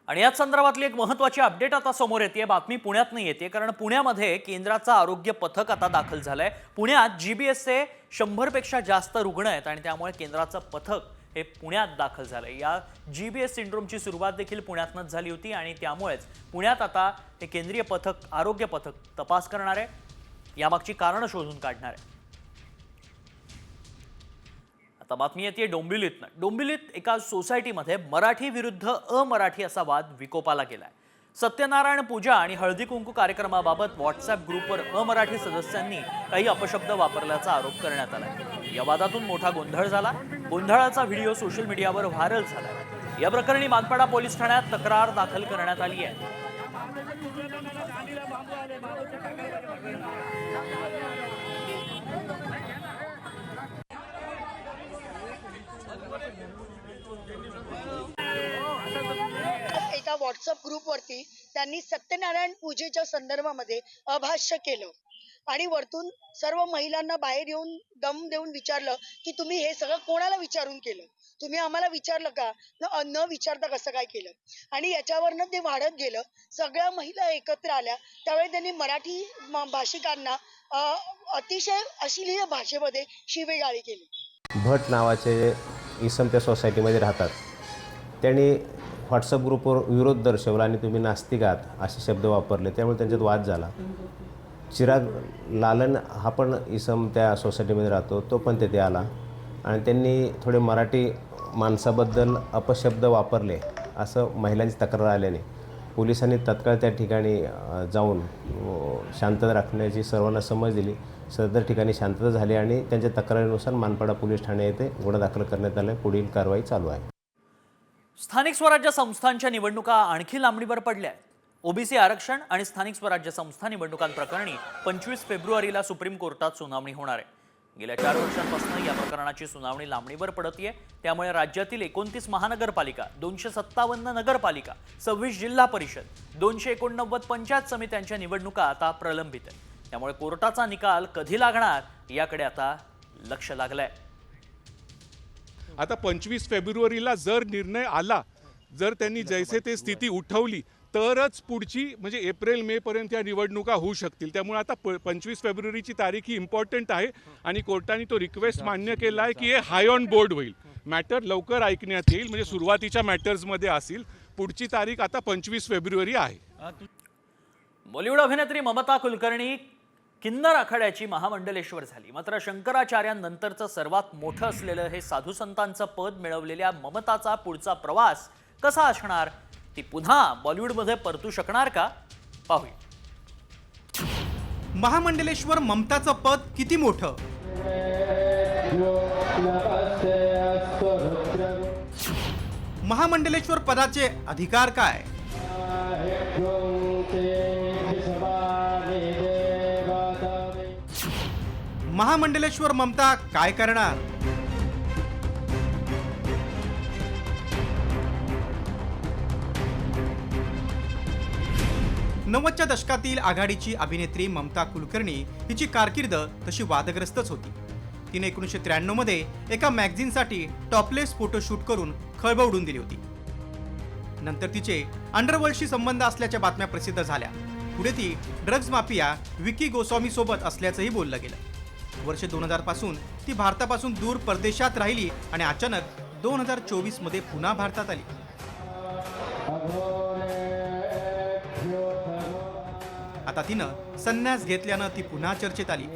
आणि याच संदर्भातली एक महत्त्वाची अपडेट आता समोर येते. बातमी पुण्यातनं येते, कारण पुण्यामध्ये केंद्राचं आरोग्य पथक आता दाखल झालंय. पुण्यात GBSचे 100 पेक्षा जास्त रुग्ण आहेत आणि त्यामुळे केंद्राचं पथक हे पुण्यात दाखल झालंय. या GBS सिंड्रोमची सुरुवात देखील पुण्यातनंच झाली होती आणि त्यामुळेच पुण्यात आता हे केंद्रीय पथक, आरोग्य पथक तपास करणार आहे, यामागची कारणं शोधून काढणार आहे. आता बातमी येते डोंबिवलीतनं. डोंबिवलीत एका सोसायटीमध्ये मराठी विरुद्ध अमराठी असा वाद विकोपाला गेलाय. सत्यनारायण पूजा आणि हळदी कुंकू कार्यक्रमाबाबत व्हॉट्सअप ग्रुपवर अमराठी सदस्यांनी काही अपशब्द वापरल्याचा आरोप करण्यात आलाय. या वादातून मोठा गोंधळ झाला. गोंधळाचा व्हिडिओ सोशल मीडियावर व्हायरल झालाय. या प्रकरणी मानपाडा पोलीस ठाण्यात तक्रार दाखल करण्यात आली आहे. एका व्हॉट्सअप ग्रुपवरती त्यांनी सत्यनारायण पूजेच्या संदर्भामध्ये अभाष्य केलं आणि वरतून सर्व महिलांना बाहेर येऊन दम देऊन विचारलं की तुम्ही हे सगळं कोणाला विचारून केलं, तुम्ही आम्हाला विचारलं का, न विचारता कसं काय केलं. आणि याच्यावरनं ते वाढत गेलं. सगळ्या महिला एकत्र आल्या. त्यावेळी त्यांनी मराठी भाषिकांना अतिशय अश्लील भाषेमध्ये शिवेगाळी केली. भट नावाचे इसम त्या सोसायटीमध्ये राहतात. त्यांनी व्हॉट्सअप ग्रुपवर विरोध दर्शवला आणि तुम्ही नास्तिक आहात असे शब्द वापरले. त्यामुळे त्यांच्यात वाद झाला. चिराग लालन हा पण इसम त्या सोसायटीमध्ये राहतो, तो पण तेथे आला आणि त्यांनी थोडे मराठी माणसाबद्दल अपशब्द वापरले असं महिलांची तक्रार आल्याने पोलिसांनी तत्काळ त्या ठिकाणी जाऊन शांतता राखण्याची सर्वांना समज दिली. सदर ठिकाणी शांतता झाली आणि त्यांच्या तक्रारीनुसार मानपाडा पोलीस ठाणे येथे गुन्हा दाखल करण्यात आला. पुढील कारवाई चालू आहे. स्थानिक स्वराज्य संस्थांच्या निवडणुका आणखी लांबणीवर पडल्या आहेत. ओबीसी आरक्षण आणि स्थानिक स्वराज्य संस्था निवडणुकांप्रकरणी 25 फेब्रुवारीला सुप्रीम कोर्टात सुनावणी होणार आहे. गेल्या 4 वर्षांपासून या प्रकरणाची सुनावणी लांबणीवर पडतीये. त्यामुळे राज्यातील 29 महानगरपालिका, 257 नगरपालिका, 26 जिल्हा परिषद, 289 पंचायत समित्यांच्या निवडणुका आता प्रलंबित आहेत. त्यामुळे कोर्टाचा निकाल कधी लागणार याकडे आता लक्ष लागलंय. आता 25 फेब्रुवारीला जर निर्णय आला, जर त्यांनी जैसे ते स्थिती उठवली तरच पुढची म्हणजे एप्रिल मे पर्यंत या निवडणुका होऊ शकतील. त्यामुळे आता 25 फेब्रुवारीची तारीख ही इम्पॉर्टंट आहे आणि कोर्टाने तो रिक्वेस्ट मान्य केला आहे की हे हाय ऑन बोर्ड होईल. मॅटर लवकर ऐकण्यात येईल, म्हणजे सुरुवातीच्या मॅटर्समध्ये असेल. पुढची तारीख आता 25 फेब्रुवारी आहे. बॉलिवूड अभिनेत्री ममता कुलकर्णी किन्नर आखाड्याची महामंडलेश्वर झाली. मात्र शंकराचार्यांनंतरचं सर्वात मोठं असलेलं हे साधू संतांचं पद मिळवलेल्या ममताचा पुढचा प्रवास कसा असणार? ती पुन्हा बॉलिवूडमध्ये परतू शकणार का? पाहूया. महामंडलेश्वर ममताचं पद किती मोठं? महामंडलेश्वर पदाचे अधिकार काय? महामंडलेश्वर ममता काय करणार? नव्वदच्या दशकातील आघाडीची अभिनेत्री ममता कुलकर्णी हिची कारकीर्द तशी वादग्रस्तच होती. तिने 1993 मध्ये एका मॅगझिनसाठी टॉपलेस फोटोशूट करून खळबळ उडून दिली होती. नंतर तिचे अंडरवर्ल्डशी संबंध असल्याच्या बातम्या प्रसिद्ध झाल्या. पुढे ती ड्रग्ज माफिया विकी गोस्वामी सोबत असल्याचंही बोललं गेलं. वर्ष 2000 पासून ती भारतापासून दूर परदेशात राहिली आणि अचानक 2024 मध्ये पुन्हा भारतात आली. आता तिनं संन्यास घेतल्यानं ती पुन्हा चर्चेत आली.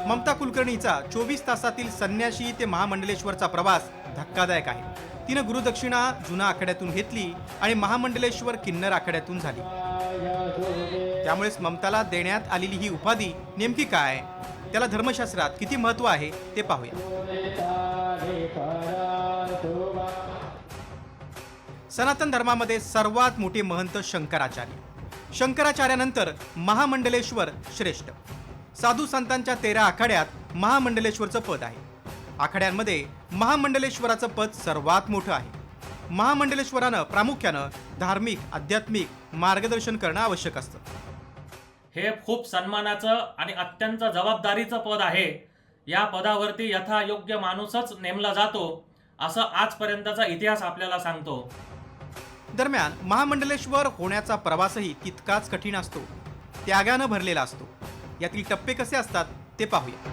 ममता कुलकर्णीचा 24 तासातील संन्याशी ते महामंडलेश्वरचा प्रवास धक्कादायक आहे. तिनं गुरुदक्षिणा जुना आखाड्यातून घेतली आणि महामंडलेश्वर किन्नर आखाड्यातून झाली. त्यामुळेच ममताला देण्यात आलेली ही उपाधी नेमकी काय, त्याला धर्मशास्त्रात किती महत्त्व आहे ते पाहूया. सनातन धर्मामध्ये सर्वात मोठे महंत शंकराचार्य. शंकराचार्यानंतर महामंडलेश्वर श्रेष्ठ. साधू संतांच्या 13 आखाड्यात महामंडलेश्वरचं पद आहे. आखाड्यांमध्ये महामंडलेश्वराचं पद सर्वात मोठं आहे. महामंडलेश्वरानं प्रामुख्यानं धार्मिक आध्यात्मिक मार्गदर्शन करणं आवश्यक असतं. हे खूप सन्मानाचं आणि अत्यंत जबाबदारीचं पद आहे. या पदावरती यथायोग्य माणूसच नेमला जातो असं आजपर्यंतचा इतिहास आपल्याला सांगतो. दरम्यान महामंडलेश्वर होण्याचा प्रवासही तितकाच कठीण असतो, त्यागानं भरलेला असतो. यातील टप्पे कसे असतात ते पाहूया.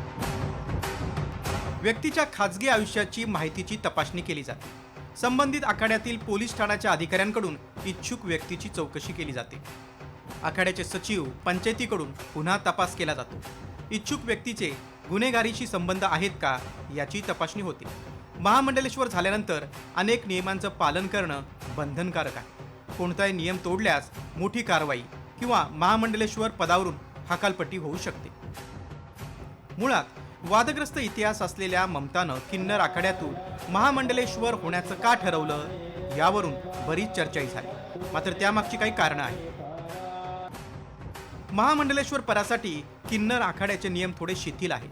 व्यक्तीच्या खाजगी आयुष्याची माहितीची तपासणी केली जाते. संबंधित आखाड्यातील पोलीस ठाण्याच्या अधिकाऱ्यांकडून इच्छुक व्यक्तीची चौकशी केली जाते. आखाड्याचे सचिव पंचायतीकडून पुन्हा तपास केला जातो. इच्छुक व्यक्तीचे गुन्हेगारीशी संबंध आहेत का याची तपासणी होते. महामंडलेश्वर झाल्यानंतर अनेक नियमांचं पालन करणं बंधनकारक आहे. कोणताही नियम तोडल्यास मोठी कारवाई किंवा महामंडलेश्वर पदावरून हकालपट्टी होऊ शकते. मुळात वादग्रस्त इतिहास असलेल्या ममतानं किन्नर आखाड्यातून महामंडलेश्वर होण्याचं का ठरवलं यावरून बरीच चर्चाही झाली. मात्र त्यामागची काही कारणं आहेत. महामंडलेश्वर पदासाठी किन्नर आखाड्याचे नियम थोडे शिथिल आहेत.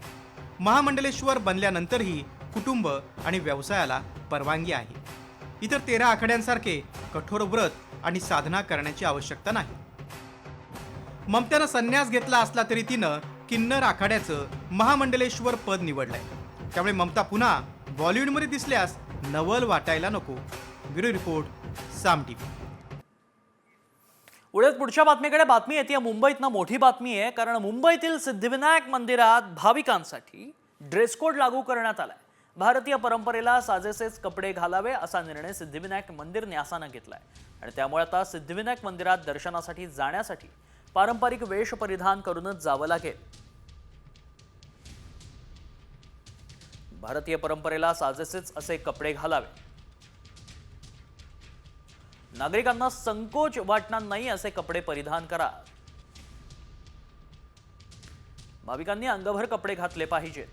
महामंडलेश्वर बनल्यानंतरही कुटुंब आणि व्यवसायाला परवानगी आहे. इतर 13 आखाड्यांसारखे कठोर व्रत आणि साधना करण्याची आवश्यकता नाही. ममत्यानं संन्यास घेतला असला तरी तिनं किन्नर आखाड्याचं महामंडलेश्वर पद निवडलंय. त्यामुळे ममता पुन्हा बॉलिवूडमध्ये दिसल्यास नवल वाटायला नको. ब्युरो रिपोर्ट, साम टीव्ही. पुढच्या बातमीकडे बातमी येते. मुंबईतनं मोठी बातमी आहे, कारण मुंबईतील सिद्धिविनायक मंदिरात भाविकांसाठी ड्रेस कोड लागू करण्यात आलाय. भारतीय परंपरेला साजेसेच कपडे घालावे असा निर्णय सिद्धिविनायक मंदिर न्यासानं घेतलाय आणि त्यामुळे आता सिद्धिविनायक मंदिरात दर्शनासाठी जाण्यासाठी पारंपरिक वेश परिधान करूनच जावं लागेल. भारतीय परंपरेला साजेसेच असे कपडे घालावे. नागरिकांना संकोच वाटणार नाही असे कपडे परिधान करा. भाविकांनी अंगभर कपडे घातले पाहिजेत.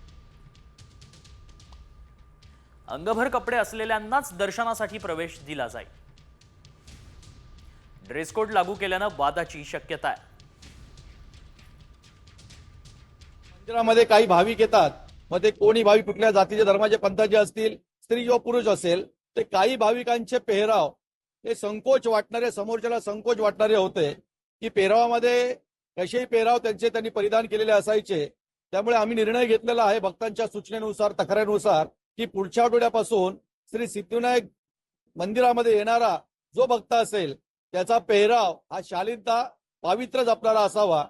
अंगभर कपडे असलेल्यांनाच दर्शनासाठी प्रवेश दिला जाईल. ड्रेस कोड लागू केल्यानं वादाची शक्यता आहे. मंदिरामध्ये काही भाविक येतात, मग ते कोणी भाविक कुठल्या जातीचे धर्माचे पंथाचे असतील, स्त्री किंवा पुरुष असेल, ते काही भाविकांचे पेहराव हे संकोच वाटणारे, समोरच्याला संकोच वाटणारे होते की पेहरावामध्ये कसेही पेहराव त्यांनी परिधान केलेले असायचे. त्यामुळे आम्ही निर्णय घेतलेला आहे भक्तांच्या सूचनेनुसार, तक्रारीनुसार, की पुढच्या आठवड्यापासून श्री सिद्धिविनायक मंदिरामध्ये येणारा जो भक्त असेल त्याचा पेहराव हा शालीनता पावित्र जपणारा असावा.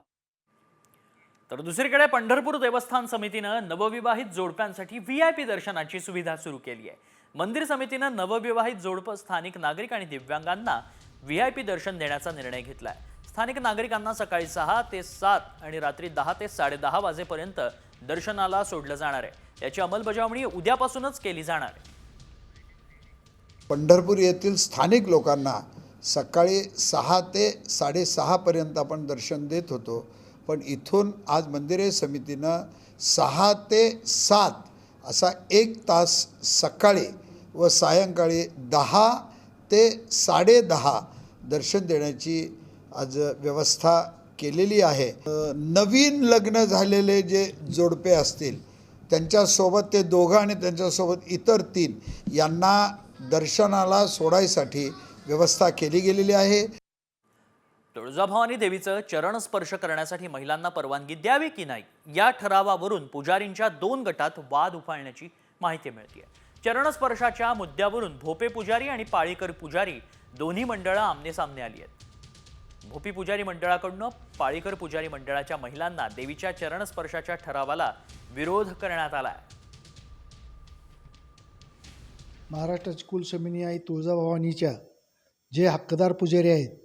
तर दुसरीकडे पंढरपूर देवस्थान समितीनं नवविवाहित जोडप्यांसाठी व्हीआयपी दर्शनाची सुविधा सुरू केली आहे. मंदिर समितीनं नवविवाहित जोडपं, स्थानिक नागरिक आणि दिव्यांगांना व्हीआयपी दर्शन देण्याचा निर्णय घेतलाय. स्थानिक नागरिकांना सकाळी 6 ते 7 आणि रात्री 10 ते 10:30 वाजेपर्यंत दर्शनाला सोडलं जाणार आहे. याची अंमलबजावणी उद्यापासूनच केली जाणार आहे. पंढरपूर येथील स्थानिक लोकांना सकाळी 6 ते 6:30 पर्यंत आपण दर्शन देत होतो, पण इथून आज मंदिरे समितीनं 6 ते 7 असा 1 तास सकाळी व सायंकाळी 10 ते 10:30 दर्शन देण्याची आज व्यवस्था केलेली आहे. नवीन लग्न झालेले जे जोडपे असतील त्यांच्यासोबत ते दोघं आणि त्यांच्यासोबत इतर 3 यांना दर्शनाला सोडायसाठी व्यवस्था केली गेलेली आहे. तुळजाभवानी देवीचं चरण स्पर्श करण्यासाठी महिलांना परवानगी द्यावी की नाही या ठरावावरून पुजारींच्या 2 गटात वाद उफाळण्याची माहिती मिळते. चरणस्पर्शाच्या मुद्द्यावरून भोपे पुजारी आणि पाळीकर पुजारी दोन्ही मंडळं आमनेसामने आली आहेत. भोपी पुजारी मंडळाकडून पाळीकर पुजारी मंडळाच्या महिलांना देवीच्या चरणस्पर्शाच्या ठरावाला विरोध करण्यात आला आहे. महाराष्ट्राची कुलस्वामिनी आई तुळजाभवानीच्या जे हक्कदार पुजारी आहेत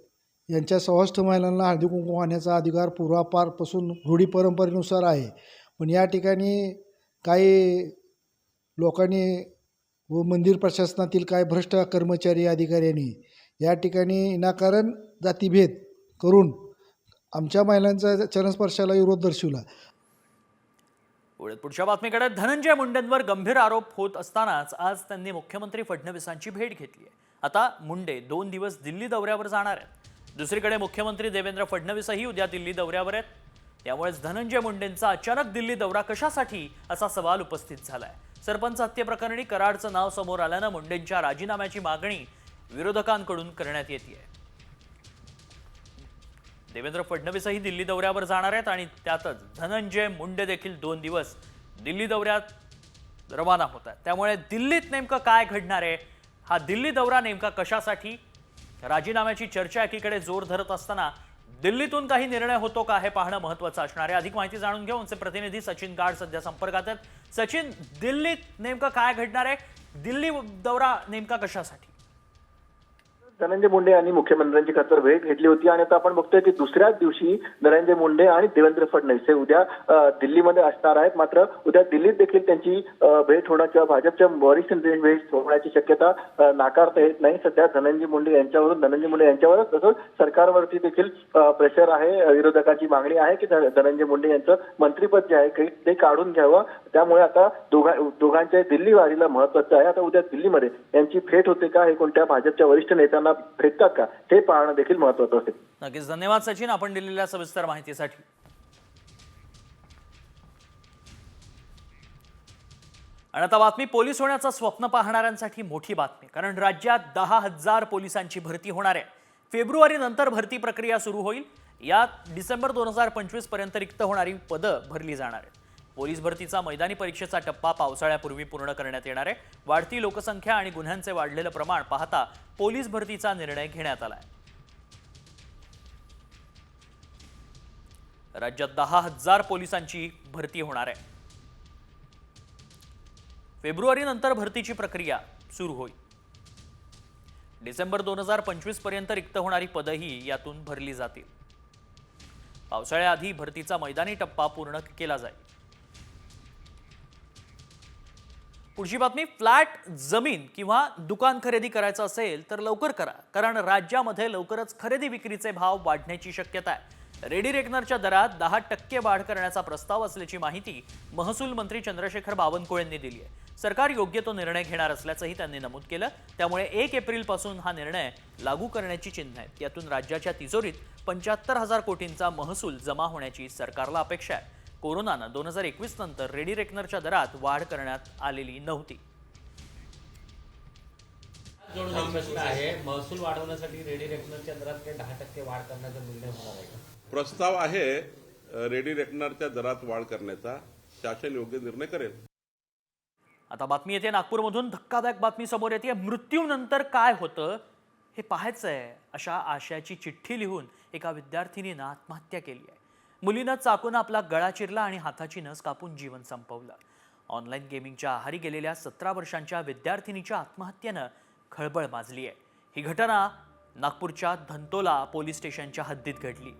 यांच्या सौहष्ट महिलांना हळदी कुंकू वाहण्याचा अधिकार पूर्वापारपासून रूढी परंपरेनुसार आहे. पण या ठिकाणी काही लोकांनी व मंदिर प्रशासनातील काही भ्रष्ट कर्मचारी अधिकाऱ्यांनी या ठिकाणी विनाकारण जातीभेद करून आमच्या महिलांचा चरणस्पर्शाला विरोध दर्शवला. पुढच्या बातमीकडे धनंजय मुंडेंवर गंभीर आरोप होत असतानाच आज त्यांनी मुख्यमंत्री फडणवीसांची भेट घेतली आहे. आता मुंडे 2 दिवस दिल्ली दौऱ्यावर जाणार आहेत. दुसरीकडे मुख्यमंत्री देवेंद्र फडणवीसही उद्या दिल्ली दौऱ्यावर आहेत. त्यामुळेच धनंजय मुंडेंचा अचानक दिल्ली दौरा कशासाठी असा सवाल उपस्थित झालाय. सरपंच हत्येप्रकरणी कराडचं नाव समोर आल्यानं मुंडेंच्या राजीनाम्याची मागणी विरोधकांकडून करण्यात येते. देवेंद्र फडणवीसही दिल्ली दौऱ्यावर जाणार आहेत आणि त्यातच धनंजय मुंडे देखील 2 दिवस दिल्ली दौऱ्यात रवाना होत आहेत. त्यामुळे दिल्लीत नेमकं काय घडणार आहे, हा दिल्ली दौरा नेमका कशासाठी, राजीनाम्याची चर्चा एकीकडे जोर धरत असताना दिल्लीतून काही निर्णय होतो का हे पाहणं महत्त्वाचं असणार आहे. अधिक माहिती जाणून घेऊ आमचे प्रतिनिधी सचिन गाड सध्या संपर्कात आहेत. सचिन, दिल्लीत नेमकं काय घडणार आहे, दिल्ली दौरा नेमका कशासाठी? धनंजय मुंडे यांनी मुख्यमंत्र्यांची खतर भेट घेतली होती आणि आता आपण बघतोय की दुसऱ्याच दिवशी धनंजय मुंडे आणि देवेंद्र फडणवीस हे उद्या दिल्लीमध्ये असणार आहेत. मात्र उद्या दिल्लीत देखील त्यांची भेट होणं किंवा भाजपच्या वरिष्ठ नेत्यांची भेट होण्याची शक्यता नाकारता येत नाही. सध्या धनंजय मुंडे यांच्यावरच तसंच सरकारवरती देखील प्रेशर आहे. विरोधकांची मागणी आहे की धनंजय मुंडे यांचं मंत्रिपद जे आहे ते काढून घ्यावं. त्यामुळे आता दोघांच्या दिल्ली वारीला महत्वाचं आहे. आता उद्या दिल्लीमध्ये यांची भेट होते का, हे कोणत्या भाजपच्या वरिष्ठ नेत्यांना भेटतात का, हे पाहणं देखील महत्वाचं असेल. नक्कीच धन्यवाद सचिन, आपण दिलेल्या सविस्तर माहितीसाठी. आणि आता बातमी पोलीस होण्याचं स्वप्न पाहणाऱ्यांसाठी मोठी बातमी, कारण राज्यात 10,000 पोलिसांची भरती होणार आहे. फेब्रुवारी नंतर भरती प्रक्रिया सुरू होईल. यात डिसेंबर 2025 पर्यंत रिक्त होणारी पदं भरली जाणार आहेत. पोलीस भरतीचा मैदानी परीक्षेचा टप्पा पावसाळ्यापूर्वी पूर्ण करण्यात येणार आहे. वाढती लोकसंख्या आणि गुन्ह्यांचे वाढलेलं प्रमाण पाहता पोलीस भरतीचा निर्णय घेण्यात आलाय. राज्यात 10,000 पोलिसांची भरती होणार आहे. फेब्रुवारी नंतर भरतीची प्रक्रिया सुरू होईल. डिसेंबर 2025 पर्यंत रिक्त होणारी पदही यातून भरली जातील. पावसाळ्याआधी भरतीचा मैदानी टप्पा पूर्ण केला जाईल. पुढची बातमी, फ्लॅट, जमीन किंवा दुकान खरेदी करायचं असेल तर लवकर करा, कारण राज्यामध्ये लवकरच खरेदी विक्रीचे भाव वाढण्याची शक्यता आहे. रेडी रेकनरच्या दरात 10% वाढ करण्याचा प्रस्ताव असल्याची माहिती महसूल मंत्री चंद्रशेखर बावनकुळेंनी दिली आहे. सरकार योग्य तो निर्णय घेणार असल्याचंही त्यांनी नमूद केलं. त्यामुळे 1 एप्रिलपासून हा निर्णय लागू करण्याची चिन्ह आहेत. यातून राज्याच्या तिजोरीत 75,000 कोटींचा महसूल जमा होण्याची सरकारला अपेक्षा आहे. कोरोनानं 2021 नंतर रेडी रेकनरच्या दरात वाढ करण्यात आलेली नव्हती. जोडून एक प्रश्न आहे, महसूल वाढवण्यासाठी रेडी रेकनरच्या दरात 10% वाढ करण्याचा निर्णय होणार आहे का? प्रस्ताव आहे रेडी रेकनरच्या दरात वाढ करण्याचा, शासन योग्य निर्णय करेल. आता बातमी येते नागपूरमधून. धक्कादायक बातमी समोर येते. मृत्यूनंतर काय होतं हे पाहायचंय अशा आशयाची चिठ्ठी लिहून एका विद्यार्थिनीनं आत्महत्या केली आहे. मुलीनं चाकून आपला गळा चिरला आणि हाताची नस कापून जीवन संपवलं. ऑनलाईन गेमिंगच्या आहारी गेलेल्या 17 वर्षांच्या विद्यार्थिनीच्या आत्महत्येनं खळबळ माजली आहे. ही घटना नागपूरच्या धंतोला पोलीस स्टेशनच्या हद्दीत घडली.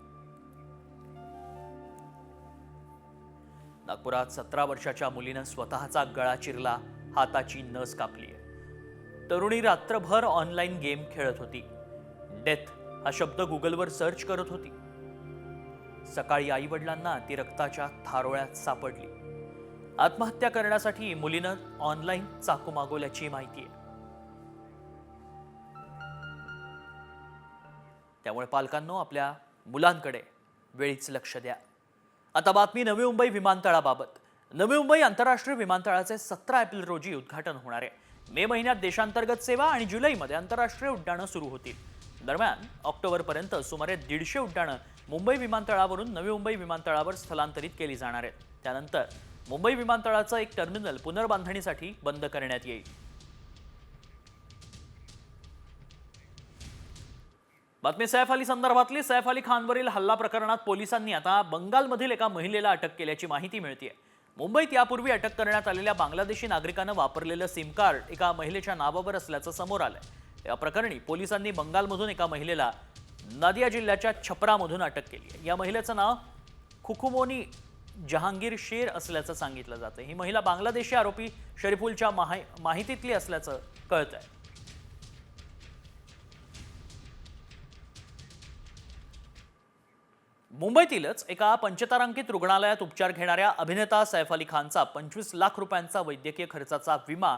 नागपुरात 17 वर्षाच्या मुलीनं स्वतःचा गळा चिरला, हाताची नस कापली आहे. तरुणी रात्रभर ऑनलाईन गेम खेळत होती. डेथ हा शब्द गुगलवर सर्च करत होती. सकाळी आई वडिलांना ती रक्ताच्या थारोळ्यात सापडली. आत्महत्या करण्यासाठी मुलीनं ऑनलाईन चाकू मागवल्याची माहिती आहे. त्यामुळे पालकांनो आपल्या मुलांकडे वेळीच लक्ष द्या. आता बातमी नवी मुंबई विमानतळाबाबत. नवी मुंबई आंतरराष्ट्रीय विमानतळाचे 17 एप्रिल रोजी उद्घाटन होणार आहे. मे महिन्यात देशांतर्गत सेवा आणि जुलैमध्ये आंतरराष्ट्रीय उड्डाणं सुरू होतील. दरम्यान ऑक्टोबरपर्यंत सुमारे 150 उड्डाणं मुंबई विमानतळावरून नवी मुंबई विमानतळावर स्थलांतरित केली जाणार आहेत. त्यानंतर मुंबई विमानतळाचं एक टर्मिनल पुनर्बांधणीसाठी बंद करण्यात येईल. बातमी सैफ अली संदर्भातली. सैफ अली खानवरील हल्ला प्रकरणात पोलिसांनी आता बंगालमधील एका महिलेला अटक केल्याची माहिती मिळते. मुंबईत यापूर्वी अटक करण्यात आलेल्या बांगलादेशी नागरिकानं वापरलेलं सिम कार्ड एका महिलेच्या नावावर असल्याचं समोर आलंय. या प्रकरणी पोलिसांनी बंगालमधून एका महिलेला नदिया जिल्ह्याच्या छपरामधून अटक केली आहे. या महिलेचं नाव खुखुमोनी जहांगीर शेर असल्याचं सांगितलं जातं. ही महिला बांगलादेशी आरोपी शरीफुलच्या माहितीतली असल्याचं कळतंय. मुंबईतीलच एका पंचतारांकित रुग्णालयात उपचार घेणाऱ्या अभिनेता सैफ अली खानचा 25 लाख रुपयांचा वैद्यकीय खर्चाचा विमा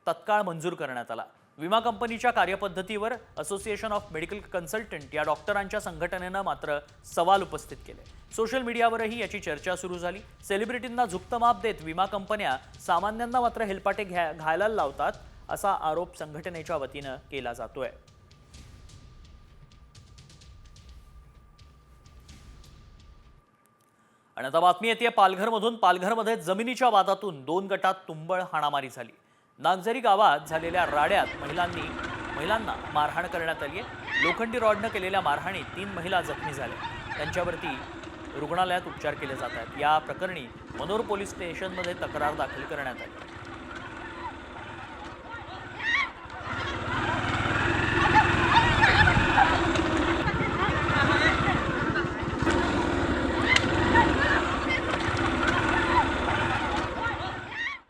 तत्काळ मंजूर करण्यात आला. विमा कंपनीच्या कार्यपद्धतीवर असोसिएशन ऑफ मेडिकल कन्सल्टंट या डॉक्टरांच्या संघटनेनं मात्र सवाल उपस्थित केले. सोशल मीडियावरही याची चर्चा सुरू झाली. सेलिब्रिटींना झुकतं माप देत विमा कंपन्या सामान्यांना मात्र हेलपाटे घालायला लावतात असा आरोप संघटनेच्या वतीनं केला जातोय. आणि आता बातमी येते पालघरमधून. पालघरमध्ये जमिनीच्या वादातून 2 गटात तुंबळ हाणामारी झाली. नागझरी गावात झालेल्या राड्यात महिलांना मारहाण करण्यात आली आहे. लोखंडी रॉडनं केलेल्या मारहाणीत 3 महिला जखमी झाल्या. त्यांच्यावरती रुग्णालयात उपचार केले जात आहेत. या प्रकरणी मनोर पोलीस स्टेशनमध्ये तक्रार दाखल करण्यात आली.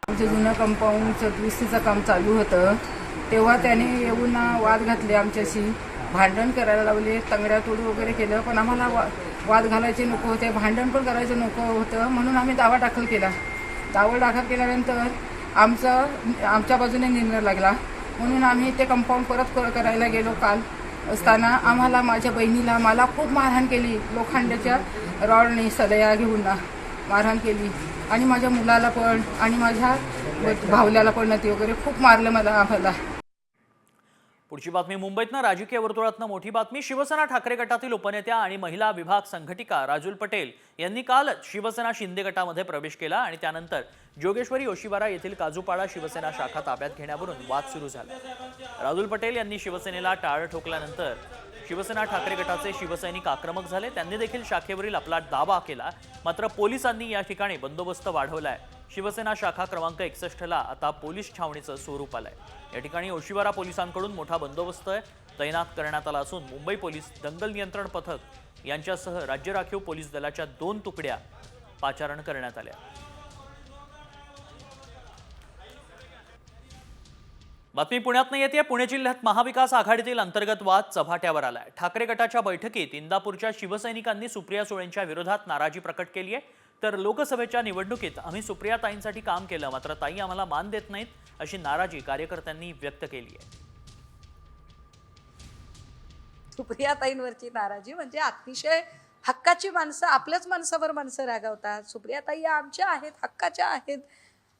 आमचं जुनं कंपाऊंडचं दुरुस्तीचं काम चालू होतं तेव्हा त्याने येऊन वाद घातले आमच्याशी, भांडण करायला लावले, तंगड्या तोडू वगैरे केलं. पण आम्हाला वाद घालायचे नको होते, भांडण पण करायचं नको होतं, म्हणून आम्ही दावा दाखल केला. दावा दाखल केल्यानंतर आमच्या बाजूने निर्णय लागला, म्हणून आम्ही ते कंपाऊंड परत करायला गेलो. काल असताना आम्हाला, माझ्या बहिणीला, मला खूप मारहाण केली. लोखंडाच्या रॉडने सदया घेऊन मारहाण केली आणि माझ्या मुलाला पण आणि माझ्या भावल्याला पण नती वगैरे खूप मारलं आम्हाला. पुढची बातमी मुंबईतनं राजकीय वर्तुळातनं मोठी बातमी. शिवसेना ठाकरे गटातील उपनेत्या आणि महिला विभाग संघटिका राजुल पटेल यांनी कालच शिवसेना शिंदे गटामध्ये प्रवेश केला आणि त्यानंतर जोगेश्वरी योशिवारा येथील काजूपाडा शिवसेना शाखा ताब्यात घेण्यावरून वाद सुरू झाला. राजुल पटेल यांनी शिवसेनेला टाळ ठोकल्यानंतर शिवसेना ठाकरे गटाचे शिवसैनिक आक्रमक झाले. त्यांनी देखील शाखेवरील आपला दावा केला. मात्र पोलिसांनी या ठिकाणी बंदोबस्त वाढवलाय. शिवसेना शाखा क्रमांक 61ला आता पोलीस छावणीचं स्वरूप आलंय. या ठिकाणी ओशिवारा पोलिसांकडून मोठा बंदोबस्त तैनात करण्यात आला असून मुंबई पोलीस, दंगल नियंत्रण पथक यांच्यासह राज्य राखीव पोलीस दलाच्या 2 तुकड्या पाचारण करण्यात आल्या. बातमी पुण्यात येते. पुणे जिल्ह्यात महाविकास आघाडीतील अंतर्गत वाद चव्हाट्यावर आलाय. ठाकरे गटाच्या बैठकीत इंदापूरच्या शिवसैनिकांनी सुप्रिया सुळेंच्या विरोधात नाराजी प्रकट केली आहे. तर लोकसभेच्या निवडणुकीत आम्ही सुप्रिया ताईंसाठी काम केलं, मात्र ताई आम्हाला मान देत नाहीत अशी नाराजी कार्यकर्त्यांनी व्यक्त केली आहे. सुप्रिया ताईंवरची नाराजी म्हणजे अतिशय हक्काची माणसं आपल्याच माणसावर माणसं रागावतात. सुप्रिया ताई या आमच्या आहेत, हक्काच्या आहेत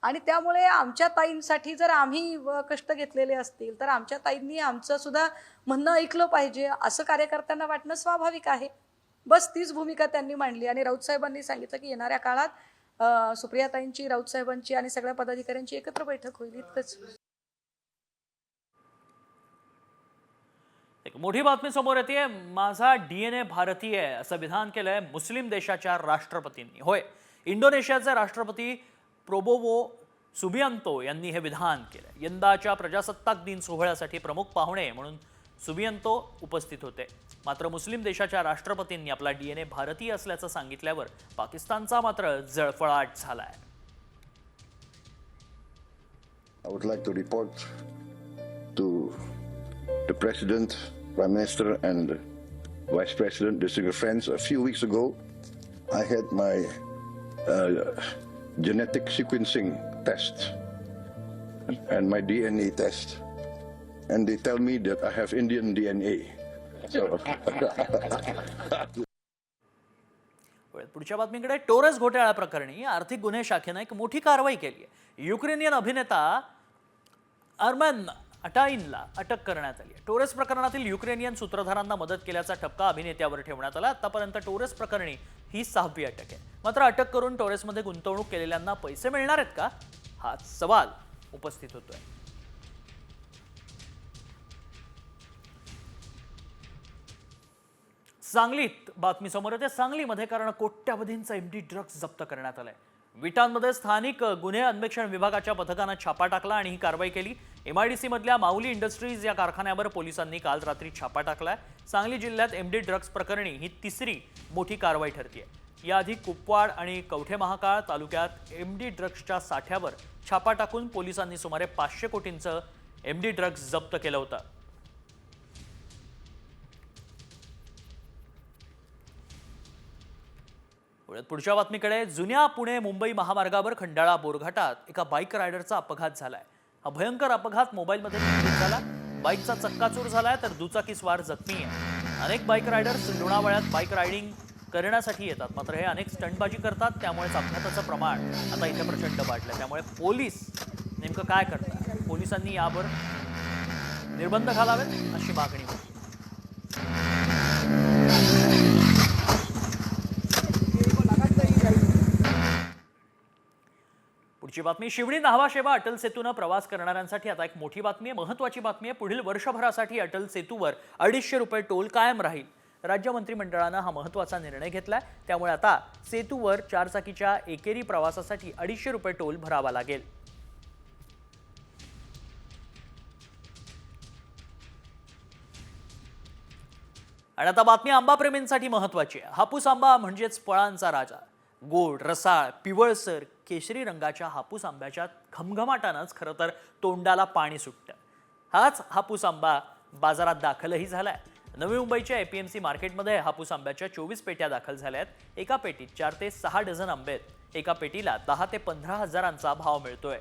आणि त्यामुळे आमच्या ताईंसाठी जर आम्ही कष्ट घेतलेले असतील तर आमच्या ताईंनी आमचं सुद्धा म्हणणं ऐकलं पाहिजे असं कार्यकर्त्यांना वाटणं स्वाभाविक आहे. बस तीच भूमिका त्यांनी मांडली आणि राऊत साहेबांनी सांगितलं की येणाऱ्या काळात सुप्रियाताईंची, राऊत साहेबांची आणि सगळ्या पदाधिकाऱ्यांची एकत्र बैठक होईल. इतकंच. एक मोठी बातमी समोर येते. माझा DNA भारतीय आहे असं विधान केलंय मुस्लिम देशाच्या राष्ट्रपतींनी. होय, इंडोनेशियाचे राष्ट्रपती प्रोबोवो सुबियांतो यांनी हे विधान केलं. यंदाच्या प्रजासत्ताक दिन सोहळ्यासाठी प्रमुख पाहुणे म्हणून सुबियांतो उपस्थित होते. मात्र मुस्लिम देशाच्या राष्ट्रपतींनी आपला DNA भारतीय असल्याचं सांगितल्यावर पाकिस्तानचा मात्र जळफळाट झालाय. I would like to report to the President, Prime Minister and Vice President, distinguished friends, a few weeks ago I had my genetic sequencing test and my DNA test, and they tell me that I have Indian DNA. So पुढच्या बातमीकडे. Torres घोटाळा प्रकरणी आर्थिक गुन्हे शाखेनं एक मोठी कारवाई केली आहे. युक्रेनियन अभिनेता अरमान अटाईनला अटक करण्यात आली आहे. टोरेस प्रकरणातील युक्रेनियन सूत्रधारांना मदत केल्याचा ठपका अभिनेत्यावर ठेवण्यात आला. आतापर्यंत टोरेस प्रकरणी ही 6वी अटक आहे. मात्र अटक करून टोरेसमध्ये गुंतवणूक केलेल्यांना पैसे मिळणार आहेत का, हा सवाल उपस्थित होतोय. सांगलीत बातमी समोर येते. सांगलीमध्ये कारण कोट्यावधींचा MD ड्रग्ज जप्त करण्यात आलाय. विटांमध्ये स्थानिक गुन्हे अन्वेषण विभागाच्या पथकानं छापा टाकला आणि ही कारवाई केली. MIDC मधल्या माऊली इंडस्ट्रीज या कारखान्यावर पोलिसांनी काल रात्री छापा टाकलाय. सांगली जिल्ह्यात MD ड्रग्ज प्रकरणी ही 3री मोठी कारवाई ठरतीये. याआधी कुपवाड आणि कवठे महाकाळ तालुक्यात MD ड्रग्जच्या साठ्यावर छापा टाकून पोलिसांनी सुमारे 500 कोटींचं MD ड्रग्ज जप्त केलं होतं. पुढच्या बातमीकडे. जुन्या पुणे मुंबई महामार्गावर खंडाळा बोरघाटात एका बाईक रायडरचा अपघात झालाय. हा भयंकर अपघात मोबाईलमध्ये चित्रित झाला. बाईकचा चक्काचूर झालाय तर दुचाकीस्वार जखमी आहे. अनेक बाईक रायडर्स लोणावळ्यात बाईक रायडिंग करण्यासाठी येतात, मात्र हे अनेक स्टंटबाजी करतात. त्यामुळेच अपघाताचं प्रमाण आता इथे प्रचंड वाढलं. त्यामुळे पोलीस नेमकं काय करतात? पोलिसांनी यावर निर्बंध घालावेत अशी मागणी होती. पुढची बातमी. शिवडी न्हावा शेवा अटल सेतूनं प्रवास करणाऱ्यांसाठी आता एक मोठी बातमी आहे, महत्त्वाची बातमी आहे. पुढील वर्षभरासाठी अटल सेतूवर 250 रुपये टोल कायम राहील. राज्य मंत्रिमंडळानं हा महत्त्वाचा निर्णय घेतलाय. त्यामुळे आता सेतूवर चारचाकीच्या एकेरी प्रवासासाठी 250 रुपये टोल भरावा लागेल. आणि आता बातमी आंबाप्रेमींसाठी महत्त्वाची आहे. हापूस आंबा म्हणजेच फळांचा राजा. गोड, रसाळ, पिवळसर, केशरी रंगाच्या हापूस आंब्याच्या घमघमाटानंच खरं तर तोंडाला पाणी सुटतं. हाच हापूस आंबा बाजारात दाखलही झालाय. नवी मुंबईच्या APMC मार्केटमध्ये हापूस आंब्याच्या 24 पेट्या दाखल झाल्या आहेत. एका पेटीत 4 ते 6 डझन आंबे आहेत. एका पेटीला 10 ते 15 हजारांचा भाव मिळतोय.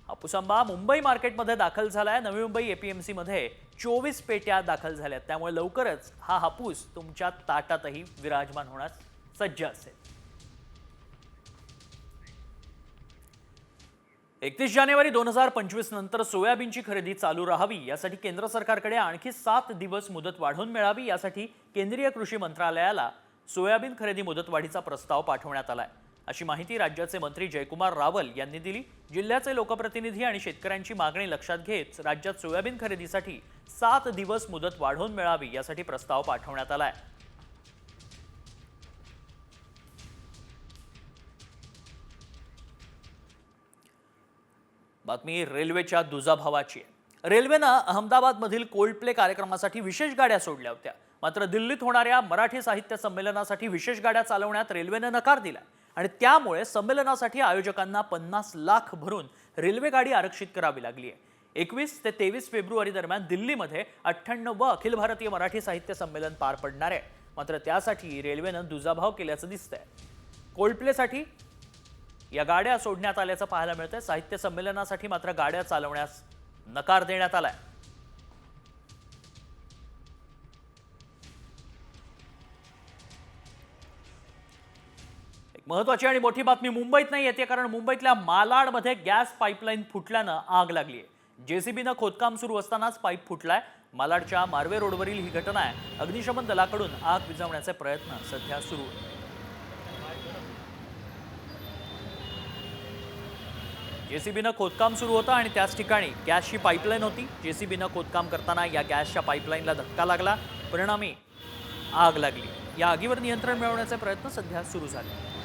हापूस आंबा मुंबई मार्केटमध्ये दाखल झालाय. नवी मुंबई APMC मध्ये 24 पेट्या दाखल झाल्यात. त्यामुळे लवकरच हा हापूस तुमच्या ताटातही विराजमान होण्यास सज्ज असेल. 31 जानेवारी 2025 नंतर सोयाबीनची खरेदी चालू राहावी यासाठी केंद्र सरकारकडे आणखी 7 दिवस मुदत वाढवून मिळावी यासाठी केंद्रीय कृषी मंत्रालयाला सोयाबीन खरेदी मुदतवाढीचा प्रस्ताव पाठवण्यात आलाय. अशी माहिती राज्याचे मंत्री जयकुमार रावल यांनी दिली. जिल्ह्याचे लोकप्रतिनिधी आणि शेतकऱ्यांची मागणी लक्षात घेत राज्यात सोयाबीन खरेदीसाठी 7 दिवस मुदत वाढवून मिळावी यासाठी प्रस्ताव पाठवण्यात आलाय. बातमी रेल्वेच्या दुजाभावाची आहे. रेल्वेनं अहमदाबादमधील कोल्ड प्ले कार्यक्रमासाठी विशेष गाड्या सोडल्या होत्या. मात्र दिल्लीत होणाऱ्या मराठी साहित्य संमेलनासाठी विशेष गाड्या चालवण्यात रेल्वेनं नकार दिला आणि त्यामुळे संमेलनासाठी आयोजकांना 50 लाख भरून रेल्वे गाडी आरक्षित करावी लागली आहे. 21 ते 23 फेब्रुवारी दरम्यान दिल्लीमध्ये 98वे अखिल भारतीय मराठी साहित्य संमेलन पार पडणार आहे. मात्र त्यासाठी रेल्वेनं दुजाभाव केल्याचं दिसतंय. कोल्ड प्लेसाठी या गाड्या सोडण्यात आल्याचं पाहायला मिळतंय. साहित्य संमेलनासाठी मात्र गाड्या चालवण्यास नकार देण्यात आलाय. एक महत्त्वाची आणि मोठी बातमी मुंबईत नाही येते, कारण मुंबईतल्या मालाडमध्ये गॅस पाईपलाईन फुटल्यानं आग लागली आहे. JCBनं खोदकाम सुरू असतानाच पाईप फुटलाय. मालाडच्या मार्वे रोडवरील ही घटना आहे. अग्निशमन दलाकडून आग विझवण्याचे प्रयत्न सध्या सुरू आहेत. JCBनं खोदकाम सुरू होतं आणि त्याच ठिकाणी गॅसची पाईपलाईन होती. JCBनं खोदकाम करताना या गॅसच्या पाईपलाईनला धक्का लागला, परिणामी आग लागली. या आगीवर नियंत्रण मिळवण्याचे प्रयत्न सध्या सुरू झाले.